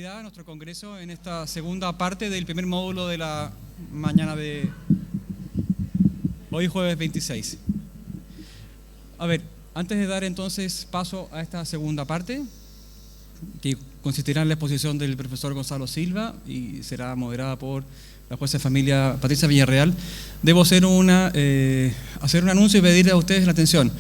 Nuestro congreso en esta segunda parte del primer módulo de la mañana de hoy, jueves 26. A ver, antes de dar entonces paso a esta segunda parte, que consistirá en la exposición del profesor Gonzalo Silva y será moderada por la jueza de familia Patricia Villarreal, debo hacer un anuncio y pedirle a ustedes la atención.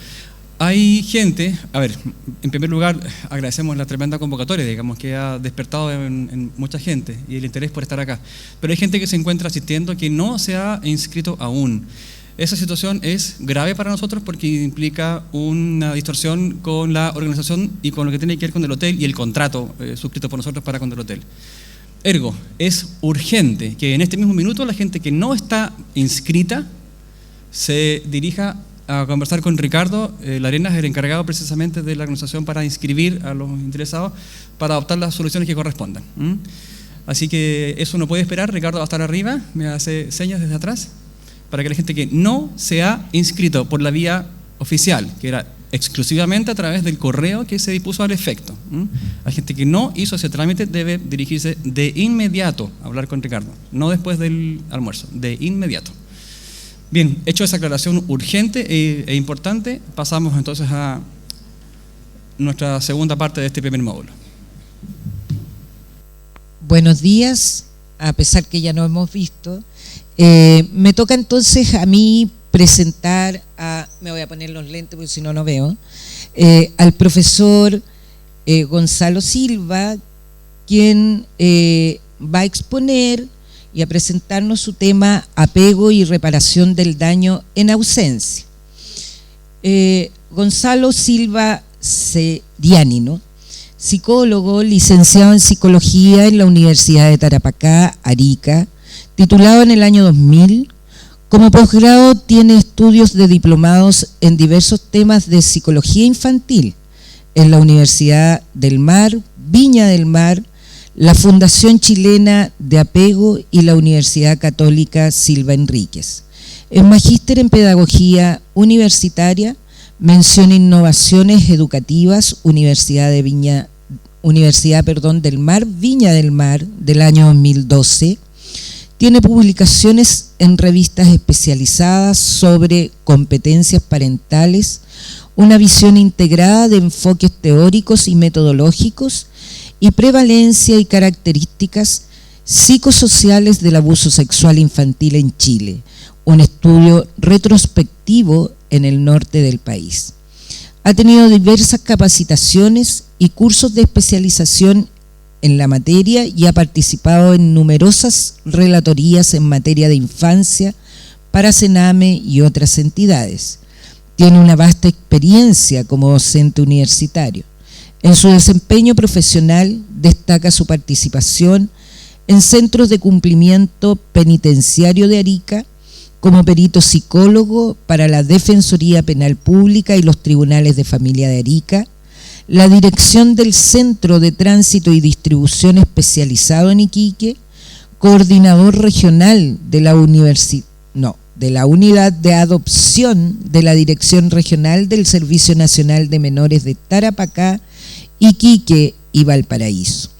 Hay gente, a ver, en primer lugar agradecemos la tremenda convocatoria, digamos, que ha despertado en mucha gente y el interés por estar acá, pero hay gente que se encuentra asistiendo que no se ha inscrito aún. Esa situación es grave para nosotros porque implica una distorsión con la organización y con lo que tiene que ver con el hotel y el contrato suscrito por nosotros para con el hotel. Ergo, es urgente que en este mismo minuto la gente que no está inscrita se dirija a conversar con Ricardo Larenas, el encargado precisamente de la organización para inscribir a los interesados para adoptar las soluciones que correspondan. Así que eso no puede esperar. Ricardo va a estar arriba, me hace señas desde atrás, para que la gente que no se ha inscrito por la vía oficial, que era exclusivamente a través del correo que se dispuso al efecto, la gente que no hizo ese trámite debe dirigirse de inmediato a hablar con Ricardo, no después del almuerzo, de inmediato. Bien, hecho esa aclaración urgente e importante, pasamos entonces a nuestra segunda parte de este primer módulo. Buenos días, a pesar que ya no hemos visto. Me toca entonces a mí presentar me voy a poner los lentes porque si no, no veo, al profesor Gonzalo Silva, quien va a exponer y a presentarnos su tema apego y reparación del daño en ausencia. Gonzalo Silva Cediani, psicólogo, licenciado en psicología en la Universidad de Tarapacá, Arica, titulado en el año 2000. Como posgrado tiene estudios de diplomados en diversos temas de psicología infantil en la Universidad del Mar, Viña del Mar, la Fundación Chilena de Apego y la Universidad Católica Silva Enríquez. Es magíster en Pedagogía Universitaria, mención Innovaciones Educativas, Universidad del Mar, Viña del Mar, del año 2012. Tiene publicaciones en revistas especializadas sobre competencias parentales, una visión integrada de enfoques teóricos y metodológicos y prevalencia y características psicosociales del abuso sexual infantil en Chile, un estudio retrospectivo en el norte del país. Ha tenido diversas capacitaciones y cursos de especialización en la materia y ha participado en numerosas relatorías en materia de infancia para Sename y otras entidades. Tiene una vasta experiencia como docente universitario. En su desempeño profesional destaca su participación en centros de cumplimiento penitenciario de Arica como perito psicólogo para la Defensoría Penal Pública y los Tribunales de Familia de Arica, la dirección del Centro de Tránsito y Distribución Especializado en Iquique, coordinador regional de la Unidad de Adopción de la Dirección Regional del Servicio Nacional de Menores de Tarapacá, Iquique y Valparaíso.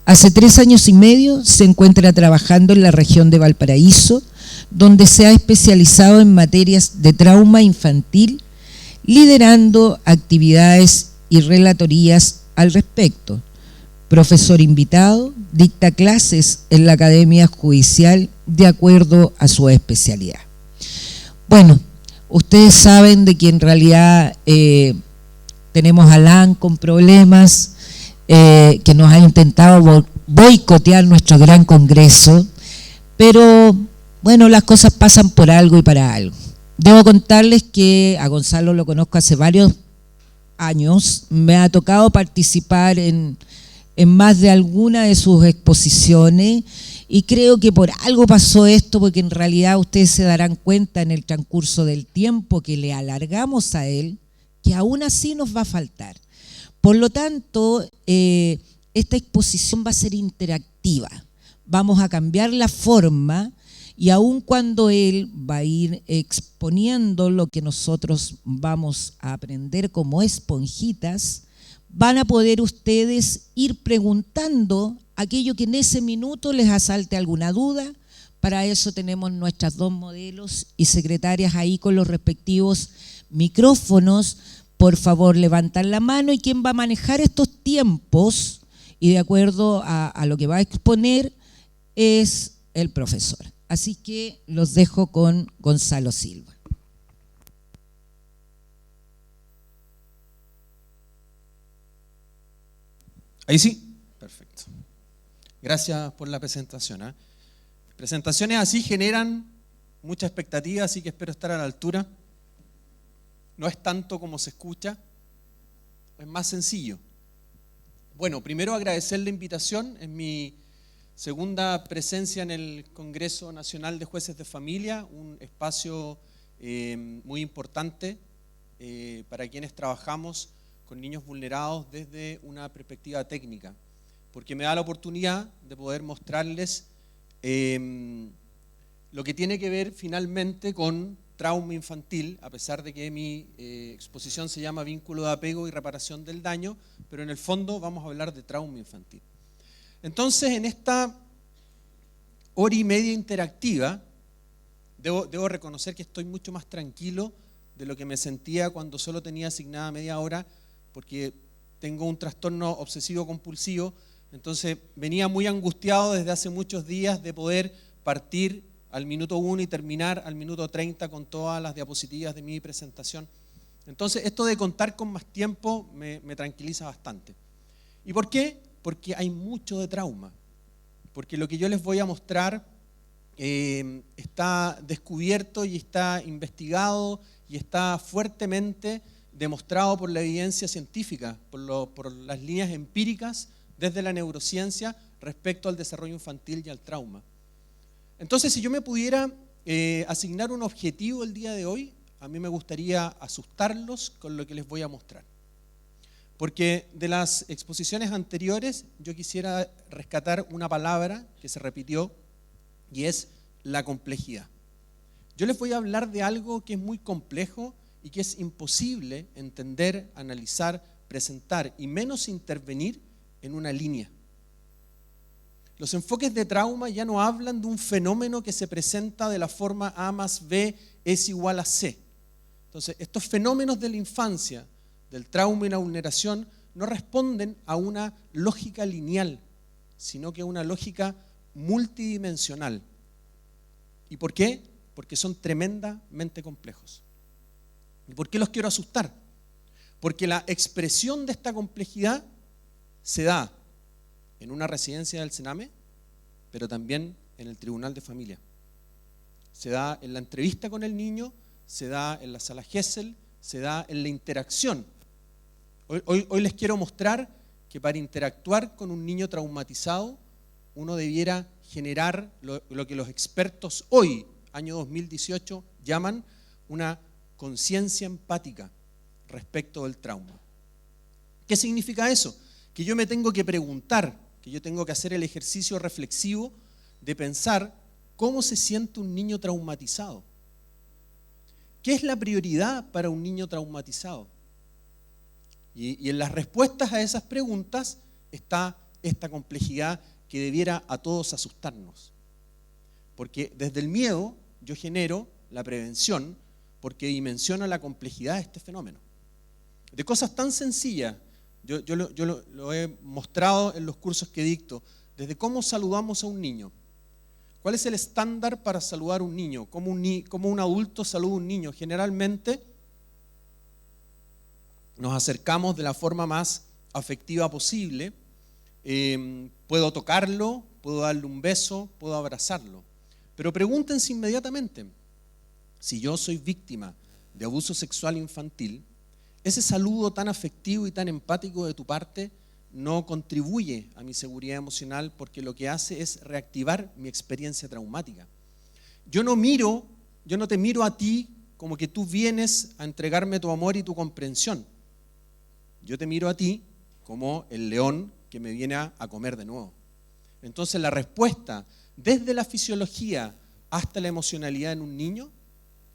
Hace 3 años y medio se encuentra trabajando en la región de Valparaíso, donde se ha especializado en materias de trauma infantil, liderando actividades y relatorías al respecto. Profesor invitado, dicta clases en la Academia Judicial de acuerdo a su especialidad. Bueno, ustedes saben de que en realidad tenemos a LAN con problemas, que nos ha intentado boicotear nuestro gran congreso, pero bueno, las cosas pasan por algo y para algo. Debo contarles que a Gonzalo lo conozco hace varios años, me ha tocado participar en más de alguna de sus exposiciones y creo que por algo pasó esto, porque en realidad ustedes se darán cuenta en el transcurso del tiempo que le alargamos a él, que aún así nos va a faltar. Por lo tanto, esta exposición va a ser interactiva. Vamos a cambiar la forma y aun cuando él va a ir exponiendo lo que nosotros vamos a aprender como esponjitas, van a poder ustedes ir preguntando aquello que en ese minuto les asalte alguna duda. Para eso tenemos nuestras 2 modelos y secretarias ahí con los respectivos micrófonos. Por favor, levantan la mano, y quien va a manejar estos tiempos y de acuerdo a lo que va a exponer es el profesor. Así que los dejo con Gonzalo Silva. Ahí sí, perfecto. Gracias por la presentación, ¿eh? Presentaciones así generan mucha expectativa, así que espero estar a la altura. No es tanto como se escucha, es más sencillo. Bueno, primero agradecer la invitación. Es mi segunda presencia en el Congreso Nacional de Jueces de Familia, un espacio muy importante para quienes trabajamos con niños vulnerados desde una perspectiva técnica, porque me da la oportunidad de poder mostrarles lo que tiene que ver finalmente con trauma infantil, a pesar de que mi exposición se llama Vínculo de apego y reparación del daño, pero en el fondo vamos a hablar de trauma infantil. Entonces, en esta hora y media interactiva, debo reconocer que estoy mucho más tranquilo de lo que me sentía cuando solo tenía asignada media hora, porque tengo un trastorno obsesivo compulsivo. Entonces venía muy angustiado desde hace muchos días de poder partir al minuto 1 y terminar al minuto 30 con todas las diapositivas de mi presentación. Entonces esto de contar con más tiempo me tranquiliza bastante. ¿Y por qué? Porque hay mucho de trauma. Porque lo que yo les voy a mostrar está descubierto y está investigado y está fuertemente demostrado por la evidencia científica, por las líneas empíricas desde la neurociencia respecto al desarrollo infantil y al trauma. Entonces, si yo me pudiera asignar un objetivo el día de hoy, a mí me gustaría asustarlos con lo que les voy a mostrar. Porque de las exposiciones anteriores, yo quisiera rescatar una palabra que se repitió y es la complejidad. Yo les voy a hablar de algo que es muy complejo y que es imposible entender, analizar, presentar y menos intervenir en una línea. Los enfoques de trauma ya no hablan de un fenómeno que se presenta de la forma A más B es igual a C. Entonces, estos fenómenos de la infancia, del trauma y la vulneración, no responden a una lógica lineal, sino que a una lógica multidimensional. ¿Y por qué? Porque son tremendamente complejos. ¿Y por qué los quiero asustar? Porque la expresión de esta complejidad se da en una residencia del Sename, pero también en el Tribunal de Familia. Se da en la entrevista con el niño, se da en la sala Gesell, se da en la interacción. Hoy les quiero mostrar que para interactuar con un niño traumatizado, uno debiera generar lo que los expertos hoy, año 2018, llaman una conciencia empática respecto del trauma. ¿Qué significa eso? Que yo me tengo que preguntar, que yo tengo que hacer el ejercicio reflexivo de pensar cómo se siente un niño traumatizado. ¿Qué es la prioridad para un niño traumatizado? Y en las respuestas a esas preguntas está esta complejidad que debiera a todos asustarnos. Porque desde el miedo yo genero la prevención porque dimensiona la complejidad de este fenómeno. De cosas tan sencillas, yo lo he mostrado en los cursos que dicto, desde cómo saludamos a un niño. ¿Cuál es el estándar para saludar a un niño? ¿Cómo un adulto saluda a un niño? Generalmente nos acercamos de la forma más afectiva posible. Puedo tocarlo, puedo darle un beso, puedo abrazarlo. Pero pregúntense inmediatamente, si yo soy víctima de abuso sexual infantil, ese saludo tan afectivo y tan empático de tu parte no contribuye a mi seguridad emocional porque lo que hace es reactivar mi experiencia traumática. Yo no te miro a ti como que tú vienes a entregarme tu amor y tu comprensión. Yo te miro a ti como el león que me viene a comer de nuevo. Entonces la respuesta desde la fisiología hasta la emocionalidad en un niño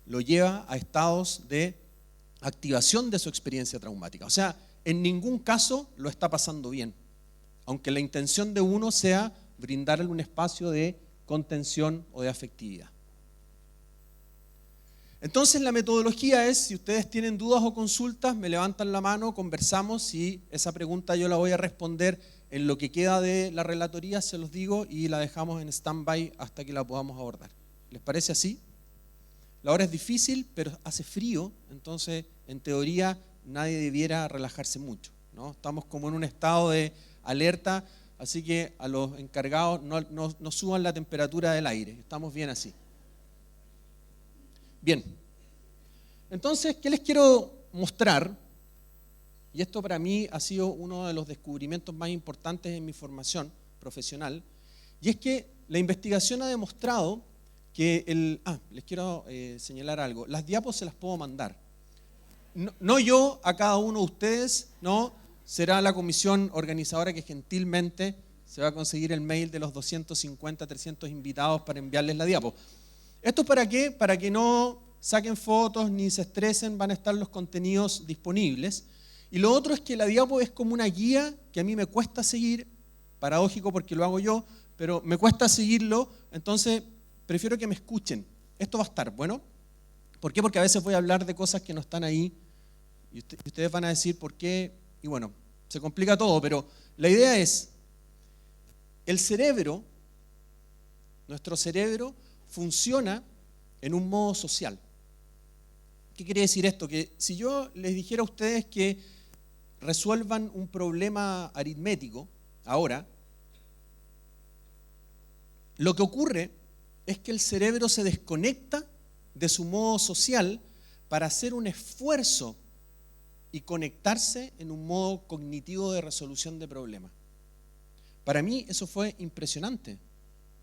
lo lleva a estados de activación de su experiencia traumática. O sea, en ningún caso lo está pasando bien. aunque la intención de uno sea brindarle un espacio de contención o de afectividad. Entonces la metodología es, si ustedes tienen dudas o consultas, me levantan la mano, conversamos y esa pregunta yo la voy a responder en lo que queda de la relatoría, se los digo, y la dejamos en stand-by hasta que la podamos abordar. ¿Les parece así? La hora es difícil, pero hace frío, entonces en teoría nadie debiera relajarse mucho, ¿no? Estamos como en un estado de alerta, así que a los encargados no suban la temperatura del aire, estamos bien así. Bien, entonces, ¿qué les quiero mostrar? Y esto para mí ha sido uno de los descubrimientos más importantes en mi formación profesional, y es que la investigación ha demostrado que les quiero señalar algo, las diapos se las puedo mandar. No yo a cada uno de ustedes, no, será la comisión organizadora que gentilmente se va a conseguir el mail de los 250, 300 invitados para enviarles la diapo. ¿Esto para qué? Para que no saquen fotos ni se estresen, van a estar los contenidos disponibles. Y lo otro es que la diapo es como una guía que a mí me cuesta seguir, paradójico porque lo hago yo, pero me cuesta seguirlo, entonces prefiero que me escuchen. Esto va a estar, ¿bueno? ¿Por qué? Porque a veces voy a hablar de cosas que no están ahí y ustedes van a decir por qué, y bueno, se complica todo, pero la idea es, el cerebro, nuestro cerebro, funciona en un modo social. ¿Qué quiere decir esto? Que si yo les dijera a ustedes que resuelvan un problema aritmético, ahora, lo que ocurre es que el cerebro se desconecta de su modo social para hacer un esfuerzo y conectarse en un modo cognitivo de resolución de problemas. Para mí eso fue impresionante,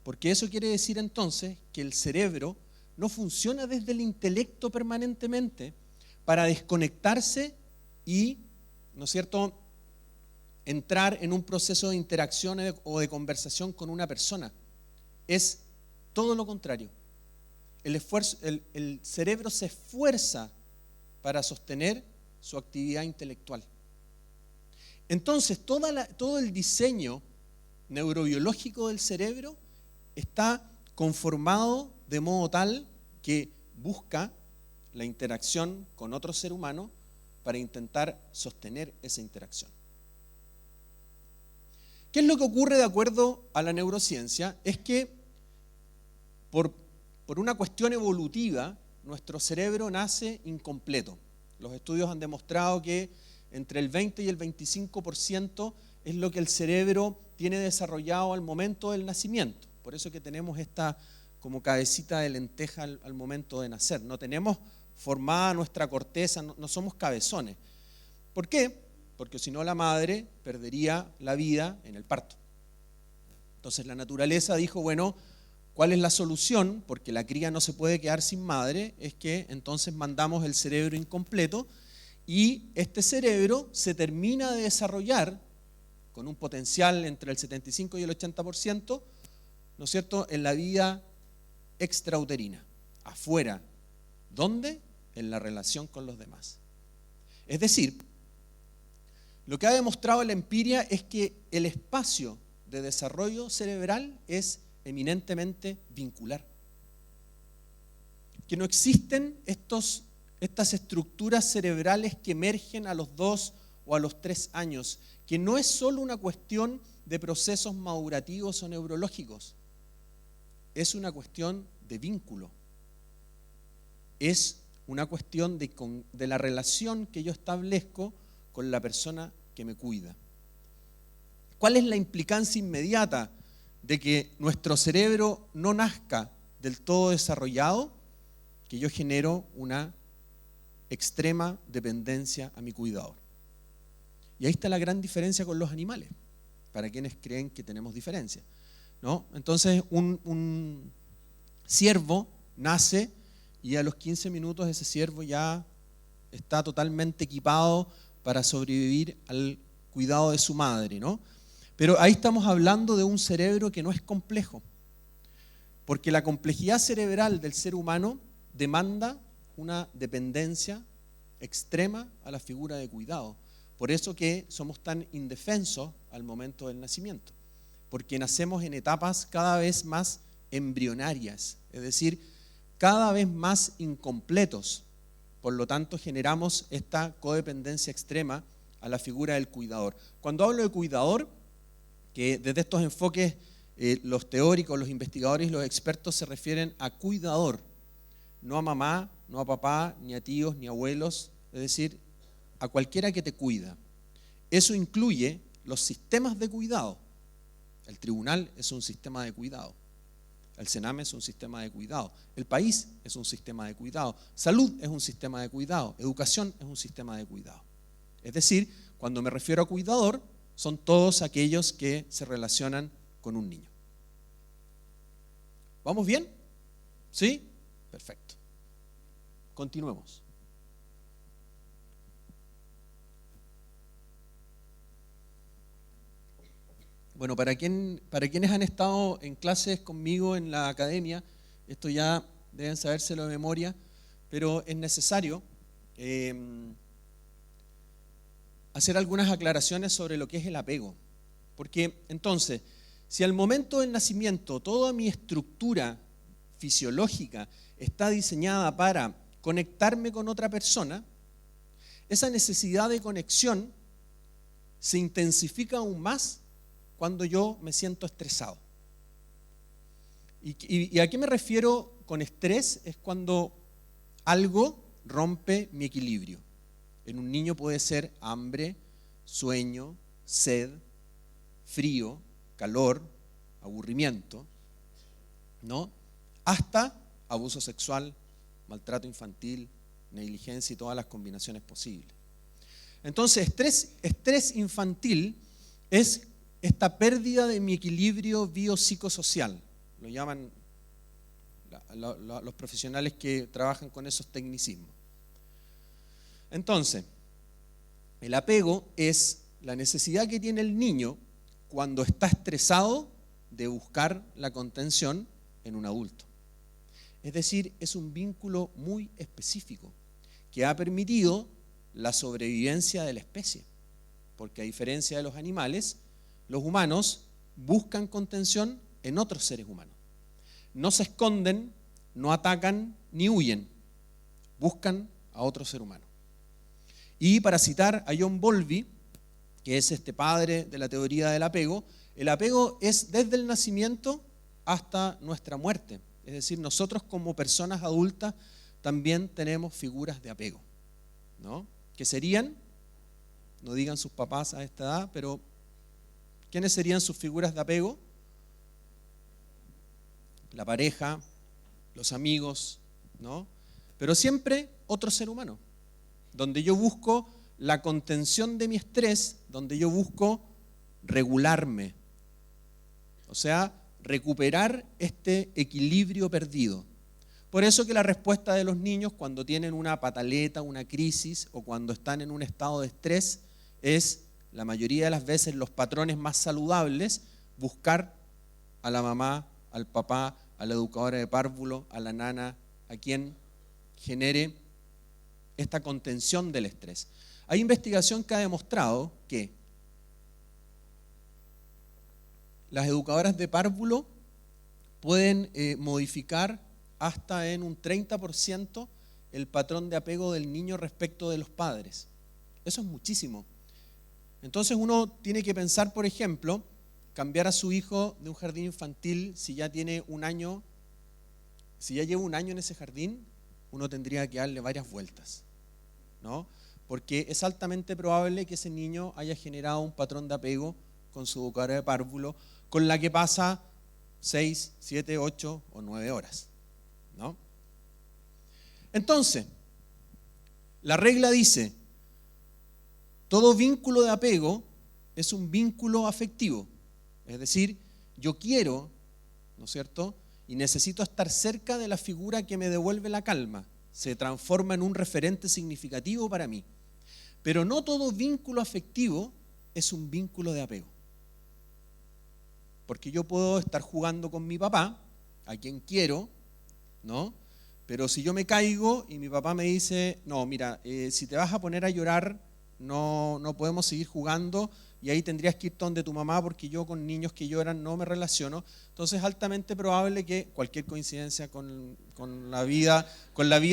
porque eso quiere decir entonces que el cerebro no funciona desde el intelecto permanentemente para desconectarse y, ¿no es cierto?, entrar en un proceso de interacción o de conversación con una persona. Es todo lo contrario. El cerebro se esfuerza para sostener su actividad intelectual. Entonces, todo el diseño neurobiológico del cerebro está conformado de modo tal que busca la interacción con otro ser humano para intentar sostener esa interacción. ¿Qué es lo que ocurre de acuerdo a la neurociencia? Es que por una cuestión evolutiva, nuestro cerebro nace incompleto. Los estudios han demostrado que entre el 20 y el 25% es lo que el cerebro tiene desarrollado al momento del nacimiento. Por eso que tenemos esta como cabecita de lenteja al momento de nacer. No tenemos formada nuestra corteza, no somos cabezones. ¿Por qué? Porque si no la madre perdería la vida en el parto. Entonces la naturaleza dijo, bueno, ¿cuál es la solución? Porque la cría no se puede quedar sin madre, es que entonces mandamos el cerebro incompleto y este cerebro se termina de desarrollar con un potencial entre el 75 y el 80%, ¿no es cierto?, en la vida extrauterina, afuera. ¿Dónde? En la relación con los demás. Es decir, lo que ha demostrado la empiria es que el espacio de desarrollo cerebral es eminentemente vincular. Que no existen estas estructuras cerebrales que emergen a los 2 o a los 3 años, que no es solo una cuestión de procesos madurativos o neurológicos, es una cuestión de vínculo, es una cuestión de la relación que yo establezco con la persona que me cuida. ¿Cuál es la implicancia inmediata de que nuestro cerebro no nazca del todo desarrollado? Que yo genero una extrema dependencia a mi cuidador. Y ahí está la gran diferencia con los animales, para quienes creen que tenemos diferencia, ¿no? Entonces un ciervo nace y a los 15 minutos ese ciervo ya está totalmente equipado para sobrevivir al cuidado de su madre, ¿no? Pero ahí estamos hablando de un cerebro que no es complejo, porque la complejidad cerebral del ser humano demanda una dependencia extrema a la figura de cuidado. Por eso que somos tan indefensos al momento del nacimiento, porque nacemos en etapas cada vez más embrionarias, es decir, cada vez más incompletos. Por lo tanto, generamos esta codependencia extrema a la figura del cuidador. Cuando hablo de cuidador, que desde estos enfoques los teóricos, los investigadores y los expertos se refieren a cuidador, no a mamá, no a papá, ni a tíos, ni a abuelos, es decir, a cualquiera que te cuida. Eso incluye los sistemas de cuidado. El tribunal es un sistema de cuidado. El Sename es un sistema de cuidado. El país es un sistema de cuidado. Salud es un sistema de cuidado. Educación es un sistema de cuidado. Es decir, cuando me refiero a cuidador, son todos aquellos que se relacionan con un niño. ¿Vamos bien? ¿Sí? Perfecto. Continuemos. Bueno, para quienes han estado en clases conmigo en la academia, esto ya deben sabérselo de memoria, pero es necesario hacer algunas aclaraciones sobre lo que es el apego. Porque entonces, si al momento del nacimiento toda mi estructura fisiológica está diseñada para conectarme con otra persona, esa necesidad de conexión se intensifica aún más cuando yo me siento estresado. ¿Y a qué me refiero con estrés? Es cuando algo rompe mi equilibrio. En un niño puede ser hambre, sueño, sed, frío, calor, aburrimiento, ¿no? Hasta abuso sexual, maltrato infantil, negligencia y todas las combinaciones posibles. Entonces, estrés infantil es esta pérdida de mi equilibrio biopsicosocial, lo llaman los profesionales que trabajan con esos tecnicismos. Entonces, el apego es la necesidad que tiene el niño cuando está estresado de buscar la contención en un adulto. Es decir, es un vínculo muy específico que ha permitido la sobrevivencia de la especie, porque a diferencia de los animales, los humanos buscan contención en otros seres humanos. No se esconden, no atacan ni huyen, buscan a otro ser humano. Y para citar a John Bowlby, que es este padre de la teoría del apego, el apego es desde el nacimiento hasta nuestra muerte. Es decir, nosotros como personas adultas también tenemos figuras de apego, ¿no? Que serían, no digan sus papás a esta edad, pero ¿quiénes serían sus figuras de apego? La pareja, los amigos, ¿no? Pero siempre otro ser humano, donde yo busco la contención de mi estrés, donde yo busco regularme, o sea, recuperar este equilibrio perdido. Por eso que la respuesta de los niños cuando tienen una pataleta, una crisis o cuando están en un estado de estrés es, la mayoría de las veces, los patrones más saludables, buscar a la mamá, al papá, a la educadora de párvulo, a la nana, a quien genere esta contención del estrés. Hay investigación que ha demostrado que las educadoras de párvulo pueden modificar hasta en un 30% el patrón de apego del niño respecto de los padres. Eso es muchísimo. Entonces uno tiene que pensar, por ejemplo, cambiar a su hijo de un jardín infantil si ya tiene un año, si ya lleva un año en ese jardín, uno tendría que darle varias vueltas, ¿no? Porque es altamente probable que ese niño haya generado un patrón de apego con su educadora de párvulo, con la que pasa 6, 7, 8 o 9 horas, ¿no? Entonces, la regla dice, todo vínculo de apego es un vínculo afectivo. Es decir, yo quiero, ¿no es cierto?, y necesito estar cerca de la figura que me devuelve la calma. Se transforma en un referente significativo para mí. Pero no todo vínculo afectivo es un vínculo de apego. Porque yo puedo estar jugando con mi papá, a quien quiero, ¿no? Pero si yo me caigo y mi papá me dice, no, mira, si te vas a poner a llorar no podemos seguir jugando y ahí tendrías que ir donde tu mamá porque yo con niños que lloran no me relaciono. Entonces es altamente probable que cualquier coincidencia con la vida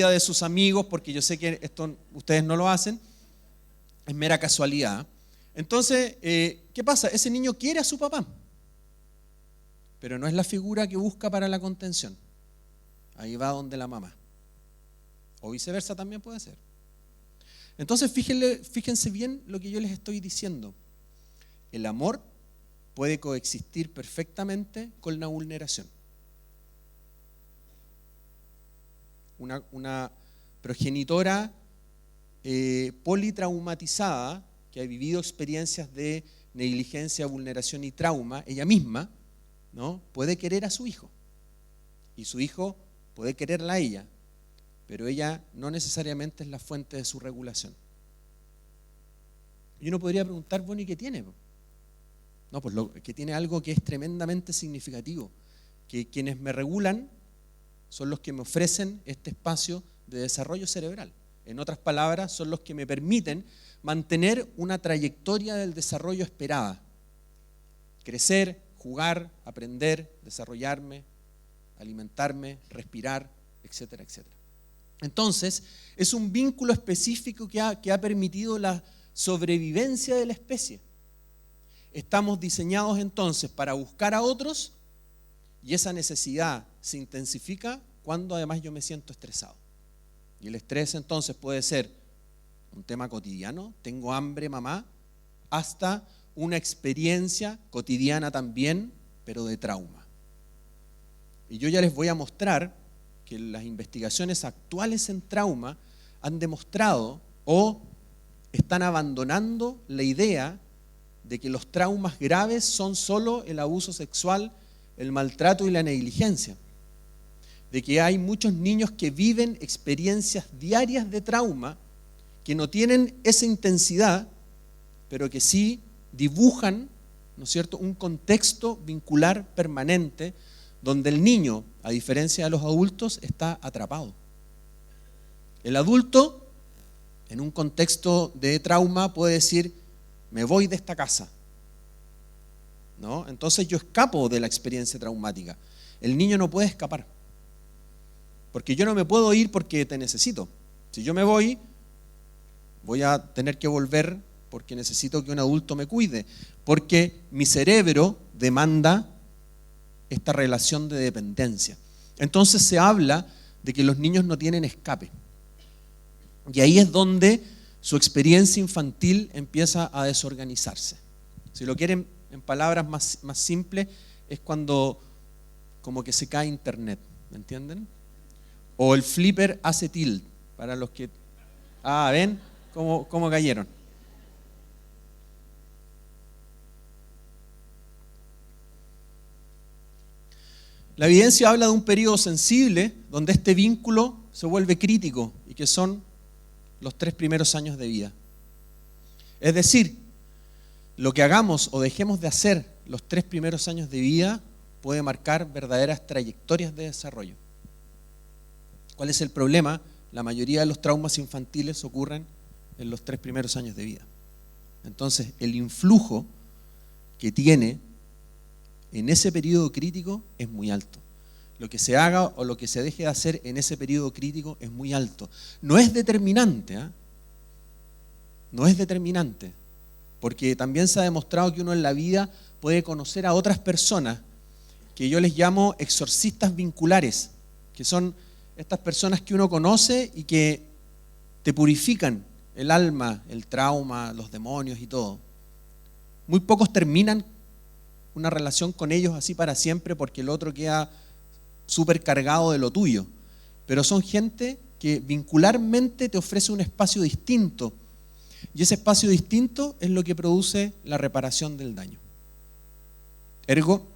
de sus amigos, porque yo sé que esto ustedes no lo hacen, es mera casualidad. Entonces, ¿qué pasa? Ese niño quiere a su papá, pero no es la figura que busca para la contención. Ahí va donde la mamá. O viceversa también puede ser. Entonces, fíjense bien lo que yo les estoy diciendo. El amor puede coexistir perfectamente con la vulneración. Una progenitora politraumatizada que ha vivido experiencias de negligencia, vulneración y trauma, ella misma, ¿no?, puede querer a su hijo. Y su hijo puede quererla a ella, pero ella no necesariamente es la fuente de su regulación. Y uno podría preguntar, bueno, ¿y qué tiene? No, pues que tiene algo que es tremendamente significativo, que quienes me regulan son los que me ofrecen este espacio de desarrollo cerebral. En otras palabras, son los que me permiten mantener una trayectoria del desarrollo esperada. Crecer, jugar, aprender, desarrollarme, alimentarme, respirar, etcétera, etcétera. Entonces, es un vínculo específico que ha permitido la sobrevivencia de la especie. Estamos diseñados entonces para buscar a otros y esa necesidad se intensifica cuando además yo me siento estresado. Y el estrés entonces puede ser un tema cotidiano, tengo hambre, mamá, hasta una experiencia cotidiana también, pero de trauma. Y yo ya les voy a mostrar que las investigaciones actuales en trauma han demostrado o están abandonando la idea de que los traumas graves son solo el abuso sexual, el maltrato y la negligencia. De que hay muchos niños que viven experiencias diarias de trauma que no tienen esa intensidad, pero que sí dibujan, ¿no es cierto?, un contexto vincular permanente donde el niño, a diferencia de los adultos, está atrapado. El adulto, en un contexto de trauma, puede decir, me voy de esta casa, ¿no? Entonces yo escapo de la experiencia traumática. El niño no puede escapar, porque yo no me puedo ir porque te necesito. Si yo me voy a tener que volver porque necesito que un adulto me cuide, porque mi cerebro demanda esta relación de dependencia. Entonces se habla de que los niños no tienen escape. Y ahí es donde su experiencia infantil empieza a desorganizarse. Si lo quieren en palabras más simples, es cuando como que se cae internet, ¿me entienden? O el flipper hace tilt, para los que... ¿ven cómo cayeron? La evidencia habla de un periodo sensible donde este vínculo se vuelve crítico y que son los 3 primeros años de vida. Es decir, lo que hagamos o dejemos de hacer los 3 primeros años de vida puede marcar verdaderas trayectorias de desarrollo. ¿Cuál es el problema? La mayoría de los traumas infantiles ocurren en los 3 primeros años de vida. Entonces, el influjo que tiene en ese periodo crítico es muy alto. Lo que se haga o lo que se deje de hacer en ese periodo crítico es muy alto. No es determinante, no es determinante, porque también se ha demostrado que uno en la vida puede conocer a otras personas que yo les llamo exorcistas vinculares, que son estas personas que uno conoce y que te purifican el alma, el trauma, los demonios y todo. Muy pocos terminan una relación con ellos así para siempre porque el otro queda súper cargado de lo tuyo. Pero son gente que vincularmente te ofrece un espacio distinto. Y ese espacio distinto es lo que produce la reparación del daño. Ergo,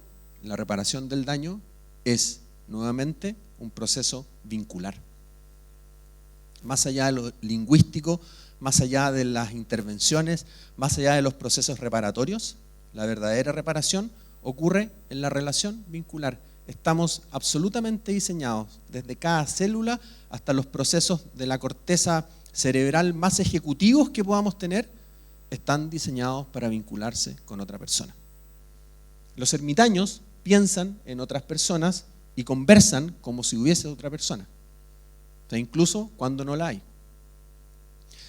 la reparación del daño es nuevamente un proceso vincular. Más allá de lo lingüístico, más allá de las intervenciones, más allá de los procesos reparatorios, la verdadera reparación ocurre en la relación vincular. Estamos absolutamente diseñados, desde cada célula hasta los procesos de la corteza cerebral más ejecutivos que podamos tener, están diseñados para vincularse con otra persona. Los ermitaños piensan en otras personas y conversan como si hubiese otra persona, o sea, incluso cuando no la hay.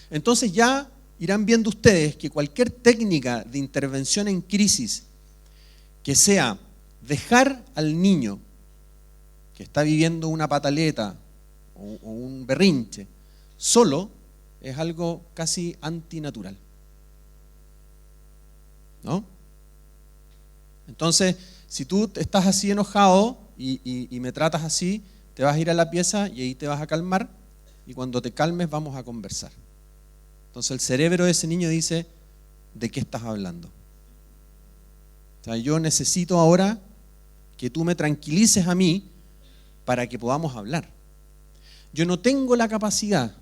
Entonces ya irán viendo ustedes que cualquier técnica de intervención en crisis que sea dejar al niño que está viviendo una pataleta o un berrinche solo es algo casi antinatural, ¿no? Entonces, si tú estás así enojado y me tratas así, te vas a ir a la pieza y ahí te vas a calmar, y cuando te calmes vamos a conversar. Entonces el cerebro de ese niño dice, ¿de qué estás hablando? O sea, yo necesito ahora que tú me tranquilices a mí para que podamos hablar. Yo no tengo la capacidad,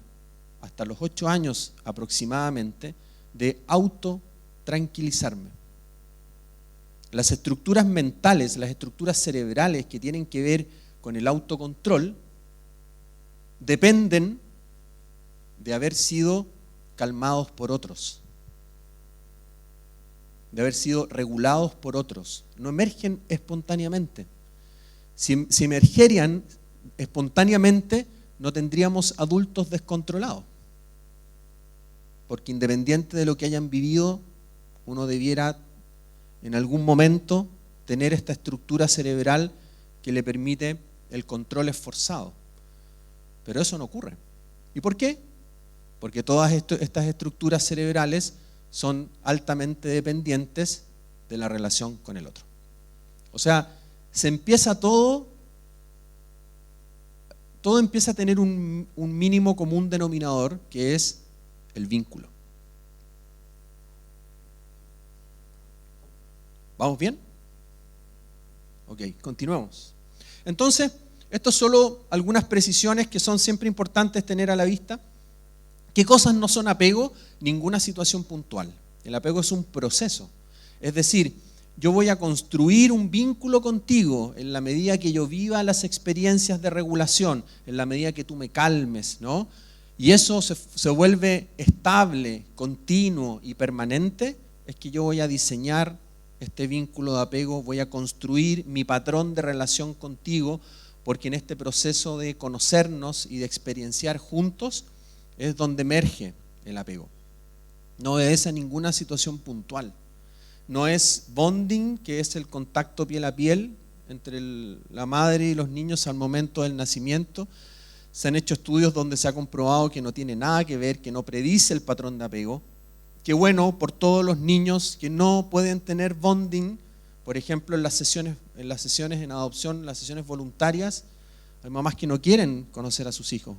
hasta los 8 años aproximadamente, de autotranquilizarme. Las estructuras mentales, las estructuras cerebrales que tienen que ver con el autocontrol, dependen de haber sido calmados por otros, de haber sido regulados por otros. No emergen espontáneamente. Si emergerían espontáneamente, no tendríamos adultos descontrolados. Porque independiente de lo que hayan vivido, uno debiera en algún momento tener esta estructura cerebral que le permite el control esforzado. Pero eso no ocurre. ¿Y por qué? Porque todas estas estructuras cerebrales son altamente dependientes de la relación con el otro. O sea, se empieza todo empieza a tener un mínimo común denominador, que es el vínculo. ¿Vamos bien? Ok, continuemos. Entonces, esto es solo algunas precisiones que son siempre importantes tener a la vista. ¿Qué cosas no son apego? Ninguna situación puntual. El apego es un proceso. Es decir, yo voy a construir un vínculo contigo en la medida que yo viva las experiencias de regulación, en la medida que tú me calmes, ¿no? Y eso se vuelve estable, continuo y permanente, es que yo voy a diseñar este vínculo de apego, voy a construir mi patrón de relación contigo, porque en este proceso de conocernos y de experienciar juntos es donde emerge el apego. No obedece a ninguna situación puntual. No es bonding, que es el contacto piel a piel entre la madre y los niños al momento del nacimiento. Se han hecho estudios donde se ha comprobado que no tiene nada que ver, que no predice el patrón de apego. Qué bueno por todos los niños que no pueden tener bonding, por ejemplo en las sesiones en adopción, las sesiones voluntarias, hay mamás que no quieren conocer a sus hijos.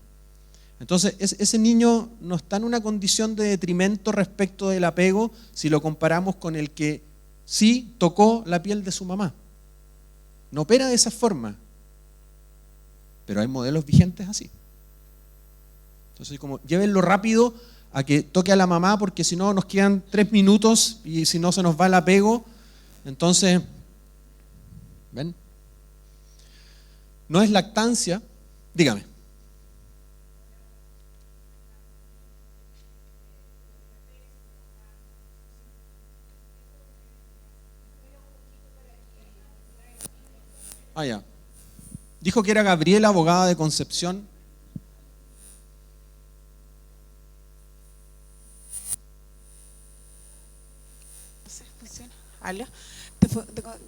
Entonces ese niño no está en una condición de detrimento respecto del apego si lo comparamos con el que sí tocó la piel de su mamá. No opera de esa forma, pero hay modelos vigentes así. Entonces como llévenlo rápido a que toque a la mamá, porque si no nos quedan 3 minutos y si no se nos va el apego. Entonces, ¿ven? No es lactancia. Dígame. Ah, ya. Dijo que era Gabriela, abogada de Concepción.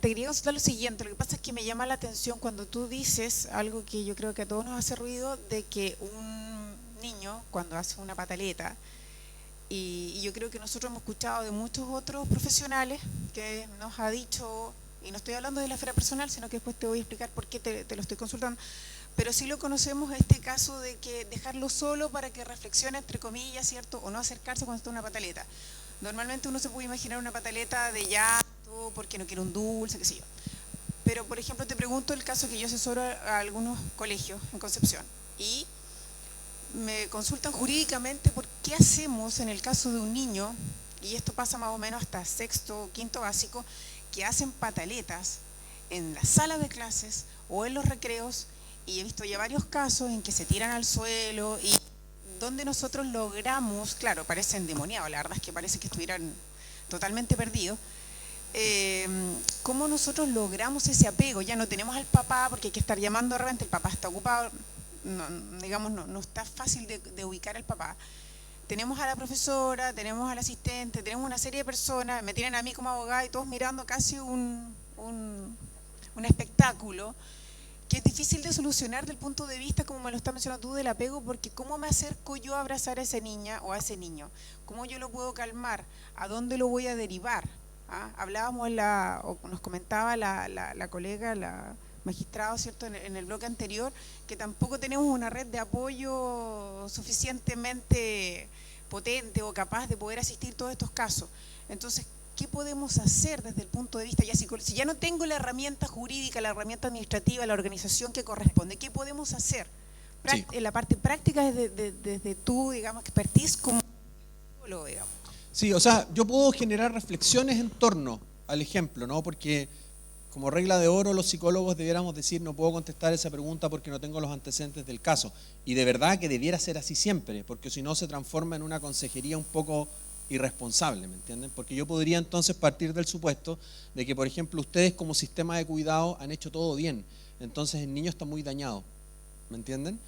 Te quería consultar lo siguiente. Lo que pasa es que me llama la atención cuando tú dices algo que yo creo que a todos nos hace ruido, de que un niño cuando hace una pataleta, y yo creo que nosotros hemos escuchado de muchos otros profesionales que nos ha dicho, y no estoy hablando de la esfera personal, sino que después te voy a explicar por qué te lo estoy consultando, pero sí lo conocemos, este caso de que dejarlo solo para que reflexione, entre comillas, ¿cierto? O no acercarse cuando está una pataleta. Normalmente uno se puede imaginar una pataleta de llanto, porque no quiere un dulce, qué sé yo. Pero, por ejemplo, te pregunto el caso que yo asesoro a algunos colegios en Concepción, y me consultan jurídicamente por qué hacemos en el caso de un niño, y esto pasa más o menos hasta 6º o 5º básico, que hacen pataletas en la sala de clases o en los recreos, y he visto ya varios casos en que se tiran al suelo y donde nosotros logramos, claro, parece endemoniado, la verdad es que parece que estuvieran totalmente perdidos, cómo nosotros logramos ese apego. Ya no tenemos al papá porque hay que estar llamando de repente, el papá está ocupado, no está fácil de ubicar al papá. Tenemos a la profesora, tenemos al asistente, tenemos una serie de personas, me tienen a mí como abogada y todos mirando casi un espectáculo que es difícil de solucionar desde el punto de vista, como me lo estás mencionando tú, del apego, porque ¿cómo me acerco yo a abrazar a esa niña o a ese niño? ¿Cómo yo lo puedo calmar? ¿A dónde lo voy a derivar? ¿Ah? Hablábamos, o nos comentaba la colega, la magistrado, ¿cierto?, en el bloque anterior, que tampoco tenemos una red de apoyo suficientemente potente o capaz de poder asistir todos estos casos. Entonces, ¿qué podemos hacer desde el punto de vista ya si ya no tengo la herramienta jurídica, la herramienta administrativa, la organización que corresponde? ¿Qué podemos hacer? Sí. En la parte práctica desde tu, digamos, expertise como psicólogo, digamos. Sí, o sea, yo puedo generar reflexiones en torno al ejemplo, ¿no? Porque como regla de oro los psicólogos debiéramos decir no puedo contestar esa pregunta porque no tengo los antecedentes del caso. Y de verdad que debiera ser así siempre, porque si no se transforma en una consejería un poco irresponsable, ¿me entienden? Porque yo podría entonces partir del supuesto de que, por ejemplo, ustedes como sistema de cuidado han hecho todo bien, entonces el niño está muy dañado, ¿me entienden?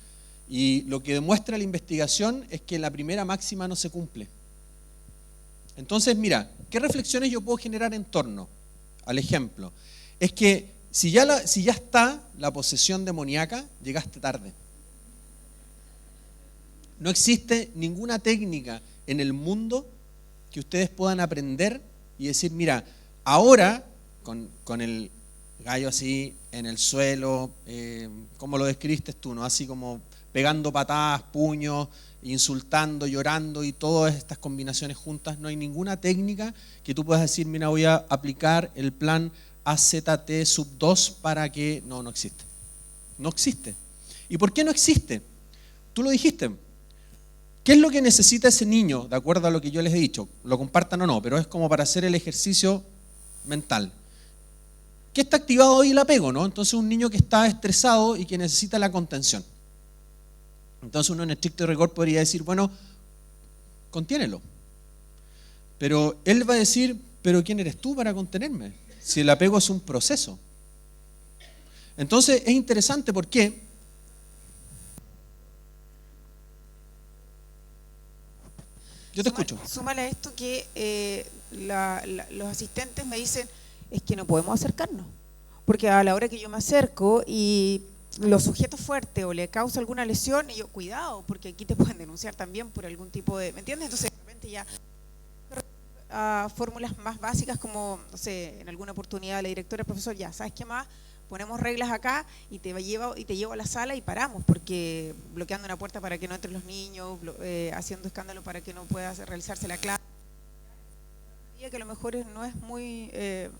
Y lo que demuestra la investigación es que la primera máxima no se cumple. Entonces, mira, ¿qué reflexiones yo puedo generar en torno al ejemplo? Es que si ya está la posesión demoníaca, llegaste tarde. No existe ninguna técnica en el mundo que ustedes puedan aprender y decir, mira, ahora con el gallo así en el suelo, como lo describiste tú, ¿no? Así como pegando patadas, puños, insultando, llorando y todas estas combinaciones juntas, no hay ninguna técnica que tú puedas decir, mira, voy a aplicar el plan AZT sub 2 para que... No existe. No existe. ¿Y por qué no existe? Tú lo dijiste. ¿Qué es lo que necesita ese niño, de acuerdo a lo que yo les he dicho? Lo compartan o no, pero es como para hacer el ejercicio mental. ¿Qué está activado hoy? El apego, ¿no? Entonces un niño que está estresado y que necesita la contención. Entonces uno en estricto rigor podría decir, bueno, contiénelo. Pero él va a decir, pero ¿quién eres tú para contenerme? Si el apego es un proceso. Entonces es interesante porque... Yo te escucho. Súmale a esto que los asistentes me dicen, es que no podemos acercarnos. Porque a la hora que yo me acerco y los sujetos fuertes o le causa alguna lesión, y yo, cuidado, porque aquí te pueden denunciar también por algún tipo de... ¿Me entiendes? Entonces, de repente ya... fórmulas más básicas como, no sé, en alguna oportunidad la directora, el profesor, ya, ¿sabes qué más? Ponemos reglas acá y te llevo a la sala y paramos, porque bloqueando una puerta para que no entren los niños, haciendo escándalo para que no pueda realizarse la clase, que a lo mejor no es muy,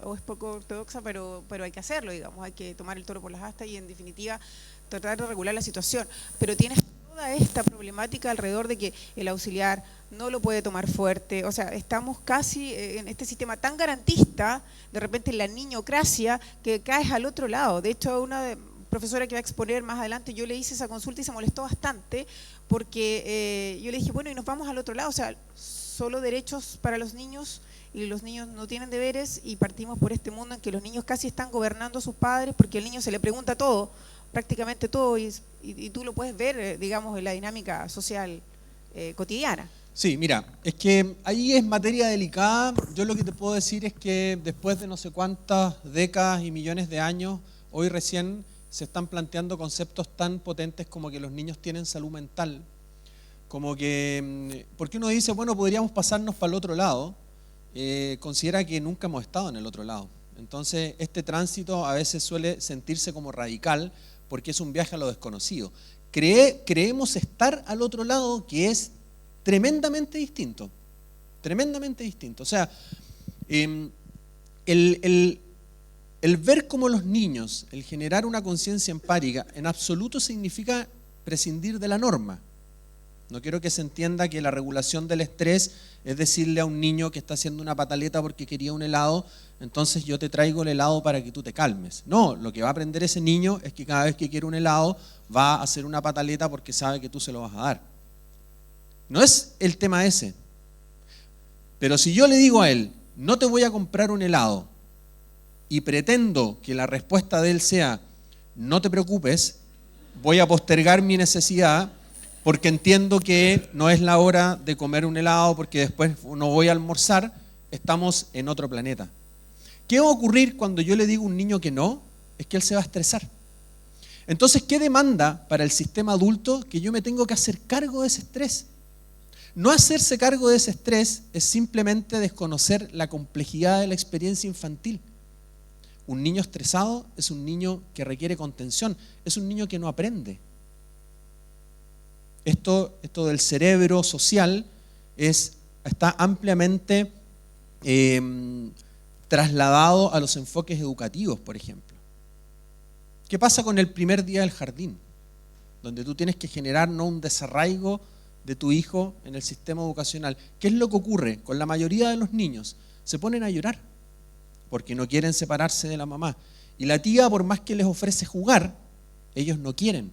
o es poco ortodoxa, pero hay que hacerlo, digamos, hay que tomar el toro por las astas y en definitiva tratar de regular la situación. Pero tienes toda esta problemática alrededor de que el auxiliar no lo puede tomar fuerte, o sea, estamos casi en este sistema tan garantista, de repente en la niñocracia, que caes al otro lado. De hecho, una profesora que va a exponer más adelante, yo le hice esa consulta y se molestó bastante, porque yo le dije, bueno, y nos vamos al otro lado, o sea, solo derechos para los niños, y los niños no tienen deberes, y partimos por este mundo en que los niños casi están gobernando a sus padres, porque el niño se le pregunta todo, prácticamente todo, y tú lo puedes ver, digamos, en la dinámica social cotidiana. Sí, mira, es que ahí es materia delicada. Yo lo que te puedo decir es que después de no sé cuántas décadas y millones de años, hoy recién se están planteando conceptos tan potentes como que los niños tienen salud mental, como que, porque uno dice, bueno, podríamos pasarnos para el otro lado, considera que nunca hemos estado en el otro lado. Entonces, este tránsito a veces suele sentirse como radical porque es un viaje a lo desconocido. Creemos estar al otro lado, que es tremendamente distinto, tremendamente distinto. O sea, el ver cómo los niños, el generar una conciencia empática, en absoluto significa prescindir de la norma. No quiero que se entienda que la regulación del estrés es decirle a un niño que está haciendo una pataleta porque quería un helado, entonces yo te traigo el helado para que tú te calmes. No, lo que va a aprender ese niño es que cada vez que quiere un helado va a hacer una pataleta porque sabe que tú se lo vas a dar. No es el tema ese. Pero si yo le digo a él, no te voy a comprar un helado, y pretendo que la respuesta de él sea, no te preocupes, voy a postergar mi necesidad porque entiendo que no es la hora de comer un helado porque después no voy a almorzar, estamos en otro planeta. ¿Qué va a ocurrir cuando yo le digo a un niño que no? Es que él se va a estresar. Entonces, ¿qué demanda para el sistema adulto? Que yo me tengo que hacer cargo de ese estrés. No hacerse cargo de ese estrés es simplemente desconocer la complejidad de la experiencia infantil. Un niño estresado es un niño que requiere contención, es un niño que no aprende. Esto del cerebro social está ampliamente trasladado a los enfoques educativos, por ejemplo. ¿Qué pasa con el primer día del jardín? Donde tú tienes que generar no un desarraigo de tu hijo en el sistema educacional. ¿Qué es lo que ocurre con la mayoría de los niños? Se ponen a llorar porque no quieren separarse de la mamá. Y la tía, por más que les ofrece jugar, ellos no quieren.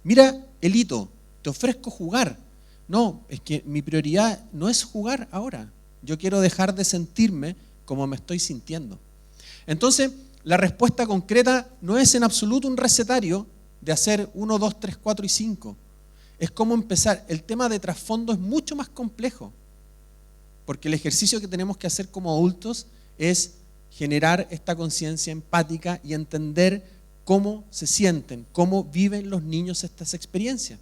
Mira, Elito, te ofrezco jugar. No, es que mi prioridad no es jugar ahora. Yo quiero dejar de sentirme como me estoy sintiendo. Entonces, la respuesta concreta no es en absoluto un recetario de hacer 1, 2, 3, 4 y 5. Es cómo empezar. El tema de trasfondo es mucho más complejo, porque el ejercicio que tenemos que hacer como adultos es generar esta conciencia empática y entender cómo se sienten, cómo viven los niños estas experiencias.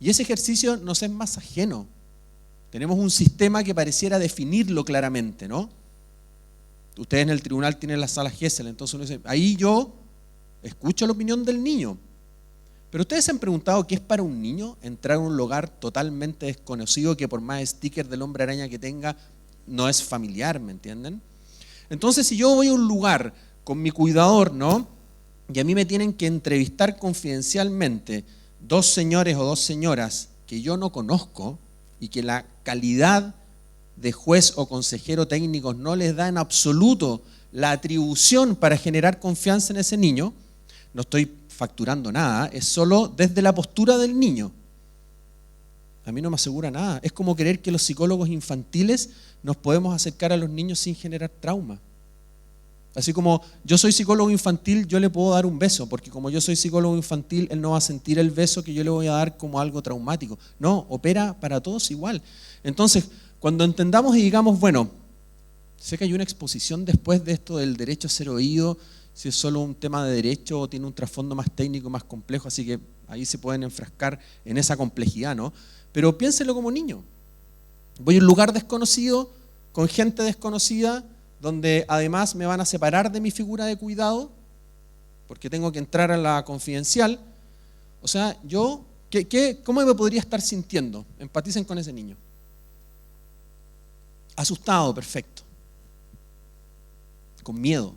Y ese ejercicio nos es más ajeno. Tenemos un sistema que pareciera definirlo claramente, ¿no? Ustedes en el tribunal tienen la sala Gesell, entonces uno dice, ahí yo escucho la opinión del niño. Pero ustedes se han preguntado qué es para un niño entrar a un lugar totalmente desconocido que por más sticker del hombre araña que tenga, no es familiar, ¿me entienden? Entonces, si yo voy a un lugar con mi cuidador, ¿no? Y a mí me tienen que entrevistar confidencialmente 2 señores o 2 señoras que yo no conozco y que la calidad de juez o consejero técnico no les da en absoluto la atribución para generar confianza en ese niño, no estoy facturando nada, es solo desde la postura del niño. A mí no me asegura nada. Es como creer que los psicólogos infantiles nos podemos acercar a los niños sin generar trauma. Así como yo soy psicólogo infantil, yo le puedo dar un beso, porque como yo soy psicólogo infantil, él no va a sentir el beso que yo le voy a dar como algo traumático. No, opera para todos igual. Entonces, cuando entendamos y digamos, bueno, sé que hay una exposición después de esto del derecho a ser oído, si es solo un tema de derecho o tiene un trasfondo más técnico, más complejo, así que ahí se pueden enfrascar en esa complejidad, ¿no? Pero piénselo como niño. Voy a un lugar desconocido, con gente desconocida, donde además me van a separar de mi figura de cuidado, porque tengo que entrar a la confidencial. O sea, yo, ¿cómo me podría estar sintiendo? Empaticen con ese niño. Asustado, perfecto. Con miedo.